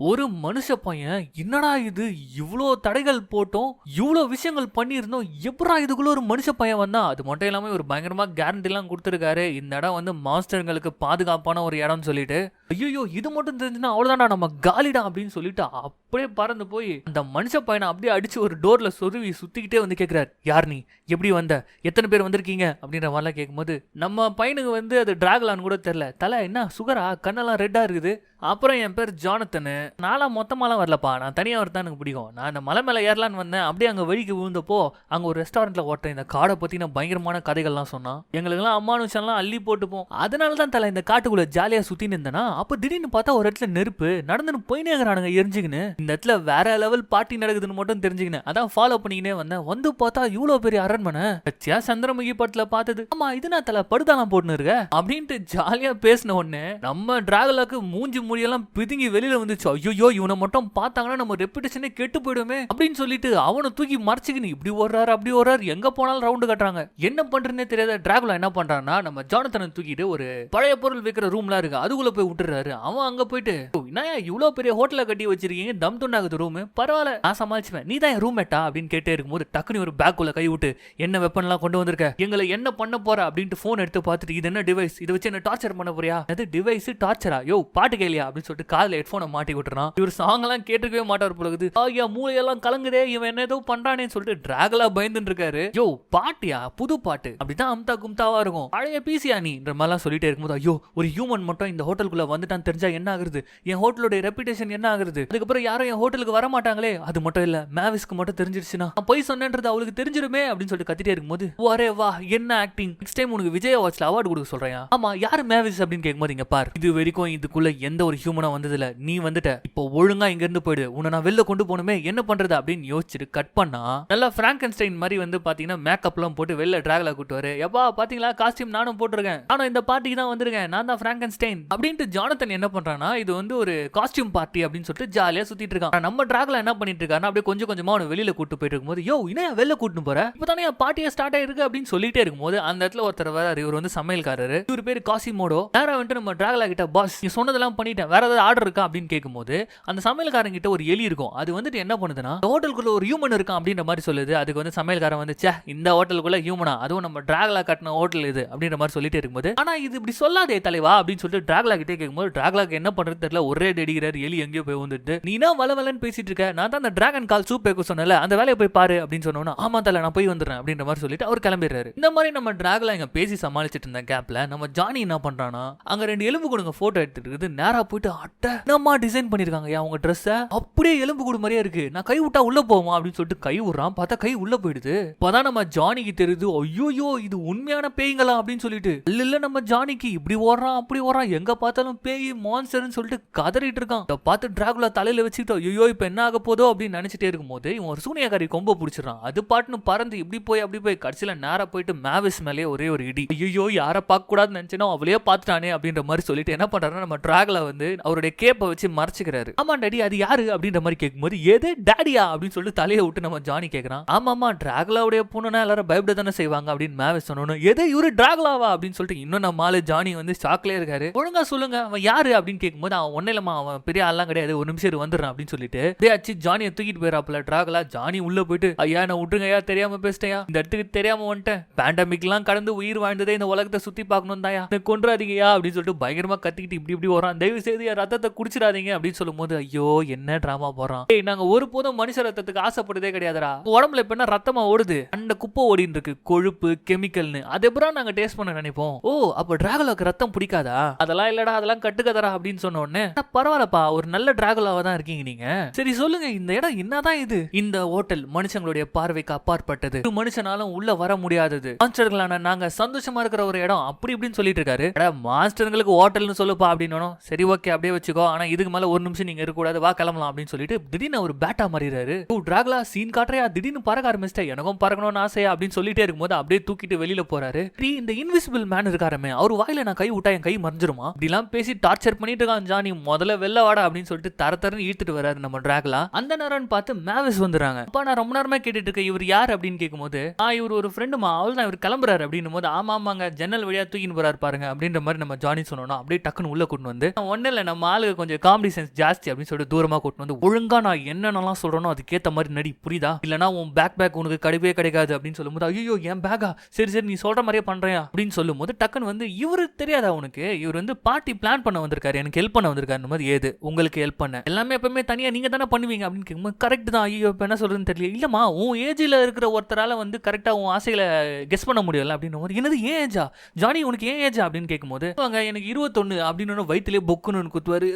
ஒரு மனுஷ பையன். என்னடா இது, இவ்வளோ தடைகள் போட்டோம், இவ்வளோ விஷயங்கள் பண்ணியிருந்தோம், எப்படா இதுக்குள்ள ஒரு மனுஷ பையன் வந்தா, அது மட்டும் இல்லாம ஒரு பயங்கரமா கேரண்டி எல்லாம் கொடுத்துருக்காரு, இந்த இடம் வந்து மான்ஸ்டர்களுக்கு பாதுகாப்பான ஒரு இடம்னு சொல்லிட்டு, ஐயோ இது மட்டும் தெரிஞ்சுன்னா அவ்வளவுதான்டா நம்ம காலிடா அப்படின்னு சொல்லிட்டு அப்படியே பறந்து போய் அந்த மனுஷ பையனை அப்படியே அடிச்சு ஒரு டோர்ல சொருவி சுத்திக்கிட்டே வந்து கேட்கிறார், யார் நீ, எப்படி வந்த, எத்தனை பேர் வந்திருக்கீங்க அப்படின்ற மாதிரிலாம் கேட்கும்போது நம்ம பையனுக்கு வந்து அது டிராகுலான்னு கூட தெரியல, தலை என்ன சுகரா, கண்ணெல்லாம் ரெட்டா இருக்குது, அப்புறம் என் பேர் ஜானத்தனு, நான்லாம் மொத்தமாலாம் வரலப்பா, நான் தனியா வரதான் எனக்கு பிடிக்கும். நான் அந்த மலை மேல ஏறலான்னு வந்தேன். அப்படியே அங்க வழிக்கு விழுந்தப்போ அங்க ஒரு ரெஸ்டாரண்ட்ல ஒருத்தன் இந்த காடை பத்தின பயங்கரமான கதைகள்லாம் சொன்னான். எங்களுக்கெல்லாம் அம்மானுஷன்லாம் அள்ளி போட்டுப்போம். அதனாலதான் தலை இந்த காட்டுக்குள்ள ஜாலியா சுத்தின்னு இருந்தேனா, அப்ப திடீர்னு பார்த்தா ஒரு இடத்துல நெருப்பு நடந்துன்னு போயினே இருக்கிறானுங்க எரிஞ்சுக்கின்னு. இந்த இடத்துல வேற லெவல் பார்ட்டி நடக்குதுன்னு மட்டும் தெரிஞ்சுக்கினேன். அதான் ஃபாலோ பண்ணிக்கினே வந்தேன். வந்து பார்த்தா இவ்வளவு பெரிய அரண்மனை கட்சியா சந்திரமுகி படத்துல பார்த்தது. ஆமா இது நான் தலை படுதாலாம் போட்டுன்னு இருக்க அப்படின்ட்டு ஜாலியா பேசின உடனே நம்ம டிராகலாக்கு மூஞ்சி முடியெல்லாம் பிதுங்கி வெளியில வந்துச்சு. ஐயோ இவனை மட்டும் பார்த்தாங்கன்னா நம்ம ரெப்புடேஷனே கெட்டு போயிடுமே அப்படின்னு சொல்லிட்டு அவனை தூக்கி மறைச்சிக்கின்னு இப்படி ஓடுறாரு அப்படி ஓடுறாரு, எங்க போனாலும் ரவுண்டு கட்டுறாங்க. என்ன பண்றதுன்னே தெரியாத டிராகுலா என்ன பண்றான்னா நம்ம ஜானத்தனை தூக்கிட்டு ஒரு பழைய பொருள் வைக்கிற ரூம்லாம் இருக்கு அதுக்குள்ள போய் விட்டுறாரு. அவன் அங்க போயிட்டு என்ன இவ்வளவு பெரிய ஹோட்டல கட்டி வச்சிருக்கீங்க, தம் துண்டாகுது ரூம், பரவாயில்ல நான் சமாளிச்சுவேன், நீ தான் ரூம் மேட்டா அப்படின்னு கேட்டே இருக்கும்போது டக்குனு ஒரு பேக்குள்ள கை விட்டு என்ன வெப்பன்லாம் கொண்டு வந்திருக்க, எங்களை என்ன பண்ண போற அப்படின்ட்டு போன் எடுத்து பார்த்துட்டு இது என்ன டிவைஸ், இதை வச்சு என்ன டார்ச்சர் பண்ண போறியா, அது டிவைஸ் டார்ச்சரா, யோ பாட்டு கேளியா அப்படின்னு சொல்லிட்டு காதுல ஹெட்போனை மாட்டி விட்டுறான். இவர் சாங் எல்லாம் கேட்டுக்கவே மாட்டார் போலகுது. ஐயா மூளையெல்லாம் கலங்குதே, இவன் என்ன ஏதோ பண்றானேன்னு சொல்லிட்டு டிராகலா பயந்துட்டு இருக்காரு. யோ பாட்டியா புது பாட்டு அப்படிதான் அம்தா கும்தாவா இருக்கும், பழைய பீசியா நீன்ற மாதிரிலாம் சொல்லிட்டே இருக்கும்போது ஐயோ ஒரு ஹியூமன் மட்டும் இந்த ஹோட்டலுக்குள்ள வந்துட்டான்னு தெரிஞ்சா என்ன ஆகுறது, என் ஹோட்டலோட ரெப்புடேஷன் என்ன ஆகுறது, அதுக்கப்புறம் யாரும் என் ஹோட்டலுக்கு வர மாட்டாங்களே, அது மட்டும் இல்ல மேவிஸ்க்கு மட்டும் தெரிஞ்சிருச்சுன்னா நான் போய் சொன்னேன்றது அவளுக்கு தெரிஞ்சிருமே அப்படின்னு சொல்லிட்டு கத்திட்டே இருக்கும்போது வரே வா என்ன ஆக்டிங், நெக்ஸ்ட் டைம் உனக்கு விஜய் வாட்ச்ல அவார்டு கொடுக்க சொல்றேன். ஆமா யாரு மேவிஸ் அப்படின்னு கேட்கும்போது இங்க பார் இது வரைக்கும் இதுக்குள்ள எந்த ஒரு ஹியூமனா வந்ததுல, நீ வந்துட்ட இப்போ ஒழுங்கா இங்க இருந்து போயிடு, உன்னை நான் வெளில கொண்டு போகணுமே என்ன பண்றது அப்படின்னு யோசிச்சுட்டு கட் பண்ணா நல்லா பிராங்கன்ஸ்டைன் மாதிரி வந்து பாத்தீங்கன்னா மேக்கப் எல்லாம் போட்டு வெளில டிராகலா கூட்டுவாரு. எப்பா பாத்தீங்களா காஸ்டியூம் நானும் போட்டிருக்கேன், நானும் இந்த பார்ட்டிக்கு தான் வந்திருக்கேன், நான் தான் பிராங்கன்ஸ்டைன் அப்படின்ட்டு ஜானத்தன் என்ன பண்றானா இது வந்து ஒரு காஸ்டியூம் பார்ட்டி அப்படின்னு சொல்லிட்டு ஜாலியா சுத்திட்டு இருக்கான். நம்ம டிராகலா என்ன பண்ணிட்டு இருக்காருன்னா அப்படியே கொஞ்சம் கொஞ்சமா அவனை வெளியில கூட்டு போயிட்டு இருக்கும்போது யோ இன்னும் வெளில கூட்டு போற இப்பதானே பார்ட்டியா ஸ்டார்ட் ஆயிருக்கு அப்படின்னு சொல்லிட்டே இருக்கும்போது அந்த இடத்துல ஒருத்தர் வராரு. இவர் வந்து சமையல்காரரு, இவர் பேரு காசிமோடோ. நேரா வந்துட்டு நம்ம டிராகலா கிட்ட பாஸ் நீ சொன்னதெல்லாம் பண்ணிட்டேன், வேற ஏதாவது ஆர்டர் இருக்கா அப்படின்னு கேட்கும்போது அந்த சமையல்காரன் கிட்ட ஒரு எலி இருக்கும். அது வந்துட்டு என்ன பண்ணுதுன்னா ஹோட்டலுக்குள்ள ஒரு ஹியூமன் இருக்கான் அப்படின்ற மாதிரி சொல்லுது. அதுக்கு வந்து சமையல்காரன் வந்து சே இந்த ஹோட்டலுக்குள்ள ஹியூமனா, அதுவும் நம்ம டிராகலா கட்டின ஹோட்டல் இது அப்படின்ற மாதிரி சொல்லிட்டே இருக்கும்போது ஆனா இது இப்படி சொல்லாதே தலைவா அப்படின்னு சொல்லிட்டு டிராகலா கிட்டே கேட்கும்போது டிராகலாக்கு என்ன பண்றது தெரியல, ஒரே அடிக்கிறார். எலி எங்கேயோ போய் வந்துட்டு நீனா வளவலன்னு பேசிட்டு இருக்க, நான் தான் அந்த டிராகன் கால் சூப் வைக்க சொன்னல அந்த வேலையை போய் பாரு அப்படின்னு சொன்னோன்னா ஆமா தல நான் போய் வந்துடுறேன் அப்படின்ற மாதிரி சொல்லிட்டு அவர் கிளம்பிடுறாரு. இந்த மாதிரி நம்ம டிராகலா இங்க பேசி சமாளிச்சிட்டு இருந்த கேப்ல நம்ம ஜானி என்ன பண்றானா அங்க ரெண்டு எலும்பு கூடுங்க போட்டோ எடுத்துட்டு இருக்குது. நேரா போயிட்டு அட்டை என்னமா டிசைன் பண்ணிருக்காங்க அவங்க ட்ரெஸ் அப்படியே எலும்பு கூடு மாதிரியே இருக்கு, நான் கை விட்டா உள்ள போவோமா அப்படின்னு சொல்லிட்டு கை விடுறான். பார்த்தா கை உள்ள போயிடுது. இப்பதான் நம்ம ஜானிக்கு தெரியுது ஐயோ இது உண்மையான பேய்களா அப்படின்னு சொல்லிட்டு இல்ல நம்ம ஜானிக்கு இப்படி ஓடுறான் அப்படி ஓடுறான், எங்க பார்த்தாலும் பேய் மான்ஸ்டர்னு சொல்லிட்டு கதறிட்டு இருக்கான். பார்த்து டிராகுலா தலையில வச்சுக்கிட்டு ஐயோ இப்ப என்ன ஆக போதோ அப்படின்னு நினைச்சிட்டே இருக்கும்போது இவன் ஒரு சூனியக்காரி கொம்ப பிடிச்சிடறான். அது பாட்டுன்னு பறந்து இப்படி போய் அப்படி போய் கடைசியில நேரா போயிட்டு மேவிஸ் மேலே ஒரே ஒரு இடி. ஐயோ யாரை பார்க்க கூடாதுன்னு நினைச்சேனோ அவளையே பார்த்துட்டானே அப்படின்ற மாதிரி சொல்லிட்டு என்ன பண்றாருன்னா நம்ம டிராகலா வந்து அவருடைய கேப்பை வச்சு மறைச்சிக்கிறாரு. ஆமா டாடி அது யாரு அப்படின்ற மாதிரி கேட்கும்போது எது டாடியா அப்படின்னு சொல்லிட்டு தலையை விட்டு நம்ம ஜானி கேட்கறான். ஆமாமா டிராகலாவுடைய பொண்ணுனா எல்லாரும் பயப்பட தானே செய்வாங்க அப்படின்னு மேவிஸ் சொன்னோம். எது இவரு டிராகலாவா அப்படின்னு சொல்லிட்டு இன்னும் நம்ம ஆளு ஜானி வந்து ஷாக்லயே இருக்காரு. ஒழுங்கா சொல்லுங்க அவன் யாரு அப்படின்னு கேட்கும்போது அவன் ஒன்னிலமா அவன் பெரிய ஆள்லாம் கிடையாது, ஒரு நிமிஷம் வந்துடுறான் அப்படின்னு சொல்லிட்டு அச்சு ஜானியை தூக்கிட்டு போயிடாப்புல டிராகலா. ஜானி உள்ள போயிட்டு ஐயா நான் விட்டுருங்க ஐயா தெரியாம பேசிட்டேயா, இந்த இடத்துக்கு தெரியாம வந்துட்டேன், பேண்டமிக் எல்லாம் கடந்து உயிர் வாழ்ந்ததே இந்த உலகத்தை சுத்தி பார்க்கணும் தாயா, கொன்றாதீங்கயா அப்படின்னு சொல்லிட்டு பயங்கரமா கத்திக்கிட்டு இப்படி இப்படி வரான். தயவு செய்து ரத்தத்தை குடிச்சிடாதீங்க அப்படின்னு சொல்லும் போது ஐயோ என்ன டிராமா போறான். நாங்க ஒரு போதும் மனுஷ ரத்தத்துக்கு ஆசைப்படுறதே கிடையாதுடா, உடம்புல இப்ப என்ன ரத்தமா ஓடுது, அந்த குப்பை ஓடின்னு இருக்கு கொழுப்பு கெமிக்கல்னு, அது எப்பறம் நாங்க டேஸ்ட் பண்ண நினைப்போம். ஓ அப்ப டிராகுலாக்கு ரத்தம் பிடிக்காதா, அதெல்லாம் இல்லடா அதெல்லாம் கட்டுக்கதரா அப்படின்னு சொன்ன உடனே பரவாயில்லப்பா ஒரு நல்ல டிராகுலாவா தான் இருக்கீங்க நீங்க, சரி சொல்லுங்க இந்த இடம் என்னதான் இது, இந்த ஹோட்டல் மனுஷங்களுடைய பார்வைக்கு அப்பாற்பட்டது, மனுஷனாலும் உள்ள வர முடியாதது, மாஸ்டர்களான நாங்க சந்தோஷமா இருக்கிற ஒரு இடம் அப்படி இப்படின்னு சொல்லிட்டு இருக்காரு. மாஸ்டர்களுக்கு ஹோட்டல்னு சொல்லுப்பா அப்படின்னு சரி ஓகே அப்படியே வச்சுக்கோ, ஆனா இதுக்கு மேல ஒரு நிமிஷம் நீங்க இருக்க கூடாது வா கிளம்பலாம் அப்படின்னு சொல்லிட்டு திடீர்னு ஒரு பேட்டா மாறிறாரு. டிராகுலா சீன் காட்டுறியா திடீர்னு பறக்க ஆரம்பிச்சிட்டா, எனக்கும் பறக்கணும்னு ஆசையா அப்படின்னு சொல்லிட்டே இருக்கும்போது அப்படியே தூக்கிட்டு வெளியில போறாரு. இந்த இன்விசிபிள் மேன் இருக்காருமே அவர் வாயில நான் கை விட்டா என் கை மறைஞ்சிருமா இப்படிலாம் பேசி டார்ச்சர் பண்ணிட்டு இருக்கான் ஜானி. முதல்ல வெள்ள வாடா அப்படின்னு சொல்லிட்டு தரன்னு இழுத்துட்டு வராரு நம்ம டிராகுலா. அந்த நேரம் பார்த்து மேவிஸ் வந்துறாங்க. அப்ப நான் ரொம்ப நேரமா கேட்டுட்டு இருக்கேன் இவர் யார் அப்படின்னு கேட்கும்போது இவர் ஒரு ஃப்ரெண்டுமா அவள் தான் இவர் கிளம்புறாரு அப்படின்னும் போது ஆமா ஆமாங்க ஜன்னல் வழியா தூக்கின்னு போறாரு பாருங்க அப்படின்ற மாதிரி நம்ம ஜானி சொன்னோம். அப்படியே டக்குன்னு உள்ள கூட்டு வந்து ஒன்னும் இல்ல நம்ம ஆளுக்கு கொஞ்சம் காமெடி சென்ஸ் ஜாஸ்தி அப்படின்னு சொல்லிட்டு தூரமா கூட்டு வந்து ஒழுங்கா நான் என்னென்னலாம் சொல்றேனோ அதுக்கேத்த மாதிரி நடி புரியுதா, இல்லனா உன் பேக் உனக்கு கிடைக்கவே கிடைக்காது அப்படின்னு சொல்லும் போது ஐயோ என் பேக்கா சரி சரி நீ சொல்ற மாதிரியே பண்றியா அப்படின்னு சொல்லும் போது டக்குன்னு வந்து இவரு தெரியாதா உனக்கு, இவர் வந்து பார்ட்டி பிளான் பண்ண வந்திருக்காரு, எனக்கு ஹெல்ப் பண்ண வந்திருக்காரு மாதிரி. ஏது உங்களுக்கு ஹெல்ப் பண்ண எல்லாமே எப்பவுமே தனியா நீங்க தானே பண்ணுவீங்க அப்படின்னு கேட்கும்போது கரெக்ட் தான். ஐயோ இப்ப என்ன சொல்றதுன்னு தெரியல. இல்லமா உன் ஏஜ்ல இருக்கிற ஒருத்தரால வந்து கரெக்டா உன் ஆசைகளை கெஸ் பண்ண முடியல அப்படின்னு என்னது ஏன் ஏஜா ஜானி உனக்கு ஏன் ஏஜா அப்படின்னு கேட்கும்போது எனக்கு 21 அப்படின்னு வயிற்றுலேயே பொக்குன்னு குத்துவாரு.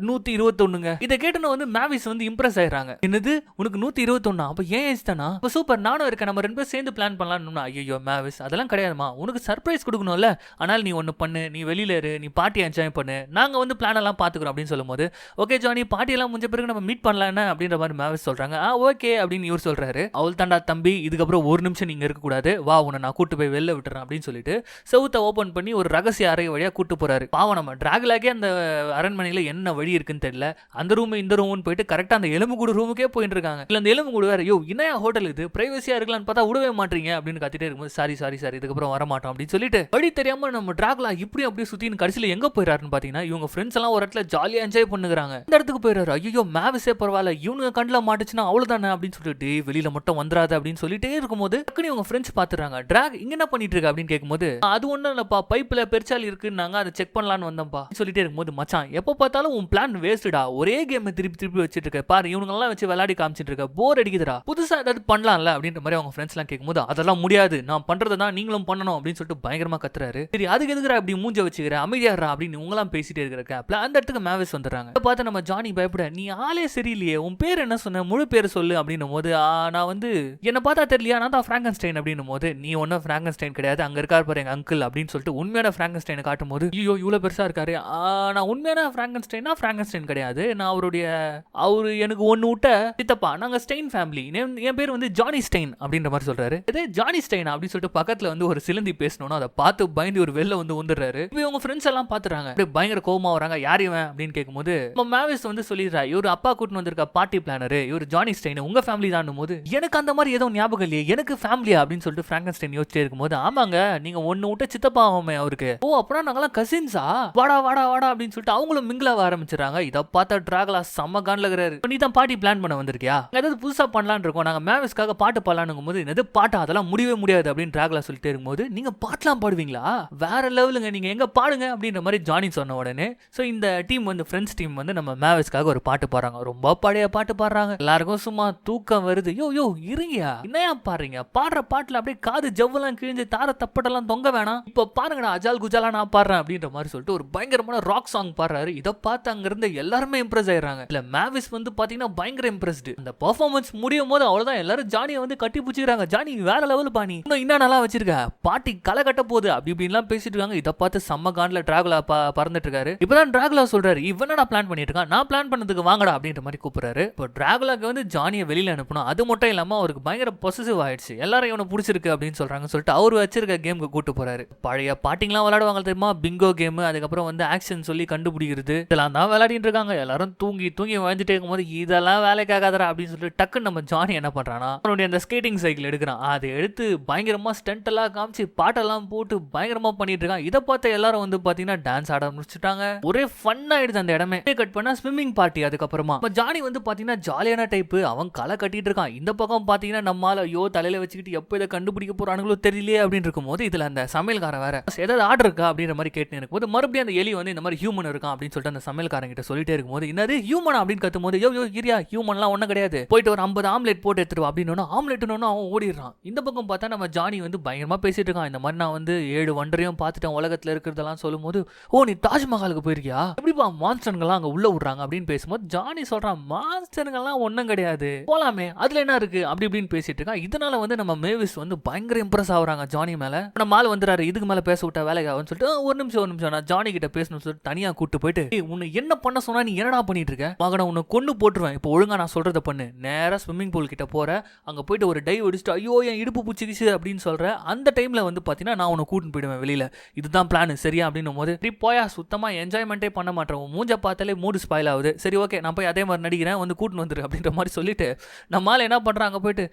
121ங்க. இதை கேட்டு வந்து மேவிஸ் வந்து இம்ப்ரெஸ் ஆயிடுறாங்க. என்னது உனக்கு 121? அப்ப ஏன் ஏஜ் தானா? அப்ப சூப்பர், நானும் இருக்கேன், நம்ம 2 பேரும் சேர்ந்து பிளான் பண்ணலாம்னு. ஐயோ மேவிஸ், அதெல்லாம் கிடையாதுமா, உனக்கு சர்ப்ரைஸ் கொடுக்கணும்ல, ஆனால் நீ ஒன்னு பண்ணு, நீ வெளியில இரு, நீ பார்ட்டி என்ஜாய் பண்ணு, நாங்க வந்து பிளான் எல்லாம் பாத்துக்கிறோம் அப்படின்னு சொல்லும்போது, ஓகே ஜானி, பார்ட்டி எல்லாம் முடிஞ்ச பிறகு நம்ம மீட் பண்ணலாம் அப்படின்ற மாதிரி மேவிஸ் சொல்றாங்க. ஓகே அப்படின்னு இவர் சொல்றாரு. அவள் தாண்டா தம்பி, இதுக்கப்புறம் ஒரு நிமிஷம் நீங்க இருக்க கூடாது, வா உன்னை நான் கூட்டு போய் வெளில விட்டுறேன் அப்படின்னு சொல்லிட்டு செவுத்தை ஓபன் பண்ணி ஒரு ரகசிய அறை வழியா கூட்டு போறாரு. பாவம் நம்ம டிராகுலாக்கே அந்த அரண்மனையில என்ன வழி இருக்குன்னு தெரியல. அந்த ரூம் இந்த ரூம்னு போயிட்டு கரெக்டா அந்த எலும்புக்கூடு ரூமுக்கே போயிட்டு இருக்காங்க. இல்ல அந்த எலும்புக்கூடு வேற, யோ இணையா ஹோட்டல் இது, பிரைவசியா இருக்கலாம்னு பார்த்தா விடவே மாட்டீங்க அப்படின்னு கத்திட்டே இருக்கும்போது, சாரி இதுக்கப்புறம் வர மாட்டோம் அப்படின்னு சொல்லிட்டு வழி தெரியாம நம்ம டிராகுலா இப்படி அப்படியே சுத்தின்னு கடைசியில எங்க போயிறாருன்னு பாத்தீங்கன்னா, இவங்க ஃப்ரெண்ட்ஸ் எல்லாம் ஒரு இடத்துல ஜாலியா என்ஜாய் பண்ணுறாங்க. இந்த இடத்துக்கு போயிறாரு. ஐயோ மேவிஸே பரவாயில்ல, இவனுங்க கண்ணுல மாட்டுச்சுன்னா அவ்வளவுதானே அப்படின்னு சொல்லிட்டு வெளியில மட்டும் வந்துடாது அப்படின்னு சொல்லிட்டே இருக்கும்போது டக்குனு இவங்க ஃப்ரெண்ட்ஸ் பாத்துறாங்க. டிராக் இங்க என்ன பண்ணிட்டு இருக்க அப்படின்னு கேட்கும்போது, அது ஒண்ணும் இல்லப்பா, பைப்ல பெருச்சாலி இருக்குன்னாங்க, அதை செக் பண்ணலான்னு வந்தோம்ப்பா சொல்லிட்டே இருக்கும்போது, மச்சான் எப்ப பார்த்தாலும் உன் பிளான் வேஸ்டா, ஒரே கேம் திருப்பி வச்சிட்டு இருக்க பாரு, இவனுங்க எல்லாம் வச்சு விளையாடி காமிச்சிட்டு இருக்க, போர் அடிக்குதுடா, புதுசா ஏதாவது பண்ணலாம்ல அப்படின்ற மாதிரி அவங்க ஃப்ரெண்ட்ஸ் எல்லாம் கேட்கும்போது, அதெல்லாம் முடியாது, நான் பண்றதை தான் நீங்களும் பண்ணணும் அப்படின்னு சொல்லிட்டு பயங்கரமா கத்துறாரு. சரி அதுக்கு எதுக்குறா அப்படி மூஞ்ச வச்சுக்கிற, அமைதியாடுறா அப்படின்னு உங்களாம் பேசிட்டே இருக்கிற கேப்ல அந்த இடத்துக்கு மேவிஸ் வந்துடுறாங்க. பார்த்து நம்ம ஜானி பயப்பட, நீ ஆளே சரியில்லையே, உன் பேர் என்ன சொன்ன, முழு பேர் சொல்லு அப்படின்னும் போது, நான் வந்து என்ன பார்த்தா தெரியலையா, நான் தான் பிராங்கன்ஸ்டைன் அப்படின்னும் போது, நீ ஒன்னும் பிராங்கன்ஸ்டைன் கிடையாது, அங்க இருக்காரு பாரு எங்க அங்கிள் அப்படின்னு சொல்லிட்டு உண்மையான பிராங்கன்ஸ்டைனை காட்டும் போது, ஐயோ இவ்வளவு பெருசா இருக்காரு, நான் உண்மையான பிராங்கன்ஸ்டைன் கிடையாது, நான் அவரு எனக்கு ஒன்னு விட்ட சித்தப்பா, நாங்க ஸ்டெயின் ஃபேமிலி, என் பேர் வந்து ஜானி ஸ்டெயின் அப்படின்ற மாதிரி சொல்றாரு. இதே ஜானி ஸ்டெயின் அப்படின்னு சொல்லிட்டு பக்கத்துல வந்து ஒரு சிலந்தி பேசணும், அதை பார்த்து பயந்து ஒரு வெளில வந்து வந்துடுறாரு. இப்போ இவங்க ஃப்ரெண்ட்ஸ் எல்லாம் பாத்துறாங்க, அப்படியே பயங்கர கோவமா வராங்க. யார் இவன் அப்படின்னு கேட்கும்போது, மேவிஸ் வந்து சொல்லிடுறா, இவர் அப்பா கூட்டின்னு வந்திருக்க பார்ட்டி பிளானரு, இவர் ஜானி ஸ்டெயின் உங்க ஃபேமிலி தான் போது, எனக்கு அந்த மாதிரி எதுவும் ஞாபகம் இல்லையே, எனக்கு ஃபேமிலியா அப்படின்னு சொல்லிட்டு பிராங்கன்ஸ்டைன் யோசிச்சே இருக்கும்போது, ஆமாங்க நீங்க ஒன்னு விட்ட சித்தப்பா ஆகுமே அவருக்கு, ஓ அப்படின்னா நாங்களாம் கசின்ஸா, வாடா வாடா வாடா அப்படின்னு சொல்லிட்டு அவங்களும் மிங்கிளாக ஆரம்பிச்சிடறாங்க. இதை பார்த்தா டிராகுலா செம்ம கான்ல இருக்கிறாரு. நீ தான் பார்ட்டி பிளான் பண்ண வந்திருக்கியா, ஏதாவது புதுசா பண்ணலான்னு இருக்கோம், நாங்க மேவிஸ்க்காக பாட்டு பாடலான்னு போது, என்னது பாட்டா, அதெல்லாம் முடியவே முடியாது அப்படின்னு டிராகுலா சொல்லிட்டே இருக்கும்போது, நீங்க பாட்டெல்லாம் பாடுவீங்களா, வேற லெவலுங்க, நீங்க எங்க பாடுங்க அப்படின்ற மாதிரி ஜானி சொன்ன உடனே, சோ இந்த டீம் வந்து ஃப்ரெண்ட்ஸ் டீம் வந்து நம்ம மேவிஸ்க்காக ஒரு பாட்டு பாடுறாங்க. ரொம்ப பழைய பாட்டு பாடுறாங்க. எல்லாருக்கும் சும்மா தூக்கம் வருது. யோ இருங்கயா, என்னையா பாடுறீங்க, பாடுற பாட்டுல அப்படியே காது ஜவ்வெல்லாம் கிழிஞ்சு தார தப்பட்டெல்லாம் தொங்க வேணாம், இப்ப பாருங்கடா அஜால் குஜாலா நான் பாடுறேன் அப்படின்ற மாதிரி சொல்லிட்டு ஒரு பயங்கரமான ராக் சாங் பாடுறாரு. இதை பார்த்து அங்க இருந்து எல்லாருமே இம்ப்ரெஸ் ஆயிடுறாங்க. இல்ல மேவிஸ் வந்து பாத்தீங்கன்னா பயங்கர இம்ப்ரெஸ்டு. அந்த பெர்ஃபார்மன்ஸ் முடியும் போது அவ்வளவுதான், எல்லாரும் ஜானியை வந்து கட்டி பிடிச்சிக்கிறாங்க. ஜானி வேற லெவல் பாணி, இன்னும் நல்லா வச்சிருக்க, பாட்டி களை கட்ட போகுது அப்படி இப்படின்லாம் பேசிட்டு இருக்காங்க. இதை பார்த்து செம்ம கான்ல டிராகுலா பறந்துட்டு இருக்காரு. இப்பதான் டிராகுலா சொல்றாரு, இவனடா பிளான் பண்ணிட்டு இருக்கான், நான் பிளான் பண்ணதுக்கு வாங்கடா அப்படின்ற மாதிரி கூப்பிடுறாரு. இப்போ டிராகுலாக்கு வந்து ஜானியை வெளியில அனுப்பணும், அது மட்டும் இல்லாம அவருக்கு பயங்கர பொசசிவ் ஆயிடுச்சு, எல்லாரும் இவனை பிடிச்சிருக்கு அப்படின்னு சொல்றாங்க சொல்லிட்டு அவர் வச்சிருக்க கேமுக்கு கூட்டு போறாரு. பழைய பாட்டிங்கெல்லாம் விளையாடுவாங்க தெரியுமா, பிங்கோ கேம், அதுக்கப்புறம் வந்து ஆக்ஷன் சொல்லி கண்டுபிடிக்கிறது, இதெல்லாம் தான் விளையாடிட்டு இருக்காங்க. எல்லாரும் தூங்கி வாழ்ந்துட்டே இருக்கும்போது, இதெல்லாம் வேலைக்காகாதரா அப்படின்னு சொல்லிட்டு டக்குன்னு நம்ம ஜானி என்ன பண்றானா, அவனுடைய அந்த ஸ்கேட்டிங் சைக்கிள் எடுக்கிறான். அதை எடுத்து பயங்கரமா ஸ்டண்ட் எல்லாம் காமிச்சு பாட்டெல்லாம் போட்டு பயங்கரமா பண்ணிட்டு இருக்கான். இதை பார்த்து எல்லாரும் வந்து பாத்தீங்கன்னா டான்ஸ் ஆட முடிச்சுட்டாங்க. ஒரே ஃபன் ஆயிடுது அந்த இடமே. கட் பண்ணா ஸ்விம்மிங் பார்ட்டி. அதுக்கப்புறமா ஜானி வந்து பாத்தீங்கன்னா ஜாலியான டைப், அவன் களை கட்டிட்டு இருக்கான். இந்த பக்கம் பாத்தீங்கன்னா நம்மால ஐயோ தலையில வச்சுக்கிட்டு எப்போ இதை கண்டுபிடிக்க போறானுங்களோ தெரியலையே அப்படின்னு இருக்கும்போது, இதுல அந்த சமையல்காரன் வேற ஏதாவது ஆர்டர் இருக்கா அப்படின்ற மாதிரி கேட்டு இருக்கும்போது, மறுபடியும் அந்த எலி வந்து இந்த மாதிரி ஹியூமன் இருக்கான் அப்படின்னு சொல்லிட்டு அந்த சமையல்காரன் கிட்ட சொல்லிட்டே இருக்கும்போது, என்னது ஹியூமன் அப்படின்னு கத்தும்போது, யோ இரியா ஹியூமன்லாம் ஒன்றும் கிடையாது, போயிட்டு ஒரு 50 ஆம்லெட் போட்டு எடுத்துருவா அப்படின்னு ஆம்லெட்னு அவன் ஓடிடுறான். இந்த பக்கம் பார்த்தா நம்ம ஜானி வந்து பயங்கரமா பேசிட்டு இருக்கான். இந்த மாதிரி நான் வந்து 7 வண்டரையும் பார்த்துட்டேன் உலகத்துல இருக்கிறதெல்லாம் சொல்லும்போது, ஓ நீ தாஜ்மஹாலுக்கு போயிருக்கியா, எப்படிப்பா மான்ஸ்டர்கள்லாம் அங்க உள்ள விடுறாங்க அப்படின்னு பேசும்போது, ஜானி சொல்றான், மான்ஸ்டர்கள்லாம் ஒன்றும் கிடையாது, போலாமே அதுல என்ன இருக்கு அப்படி இப்படின்னு பேசிட்டு இருக்கான். இதனால வந்து நம்ம மேவிஸ் வந்து பயங்கர இம்ப்ரெஸ் ஆகுறாங்க ஜானி மேல. நம்ம ஆள் வந்துறாரு, இதுக்கு மேல பேச விட்டா வேலைக்காகன்னு சொல்லிட்டு, ஒரு நிமிஷம் நான் ஜானி கிட்ட பேசணும்னு சொல்லிட்டு தனியா கூட்டு போயிட்டு, உன்னை என்ன பண்ண சொன்னா நீ என்னடா பண்ணிட்டு இருக்க, மகனை உன்னை கொண்டு போட்டுருவேன், இப்போ ஒழுங்கா நான் சொல்றத பண்ணு, நேரா ஸ்விம்மிங் பூல் கிட்ட போற, அங்க போயிட்டு ஒரு டைவ் அடிச்சுட்டு ஐயோ என் இடுப்பு பூச்சிக்கிச்சு அப்படின்னு சொல்ற, அந்த டைம்ல வந்து பாத்தீங்கன்னா நான் உன்னை கூட்டின்னு போயிடுவேன் வெளியில, இதுதான் பிளான் சரியா அப்படின்னும் போது, போயா சுத்தமா என்ஜாய்மெண்ட்டே பண்ண மாட்டேன், மூஞ்ச பார்த்தாலே மூடு ஸ்பாயில் ஆகுது, சரி ஓகே நான் போய் அதே மாதிரி நடிக்கிறேன், வந்து கூட்டின்னு வந்துரு அப்படின்ற மாதிரி சொல்லிட்டு நம்மால என்ன பண்றாங்க, போயிட்டு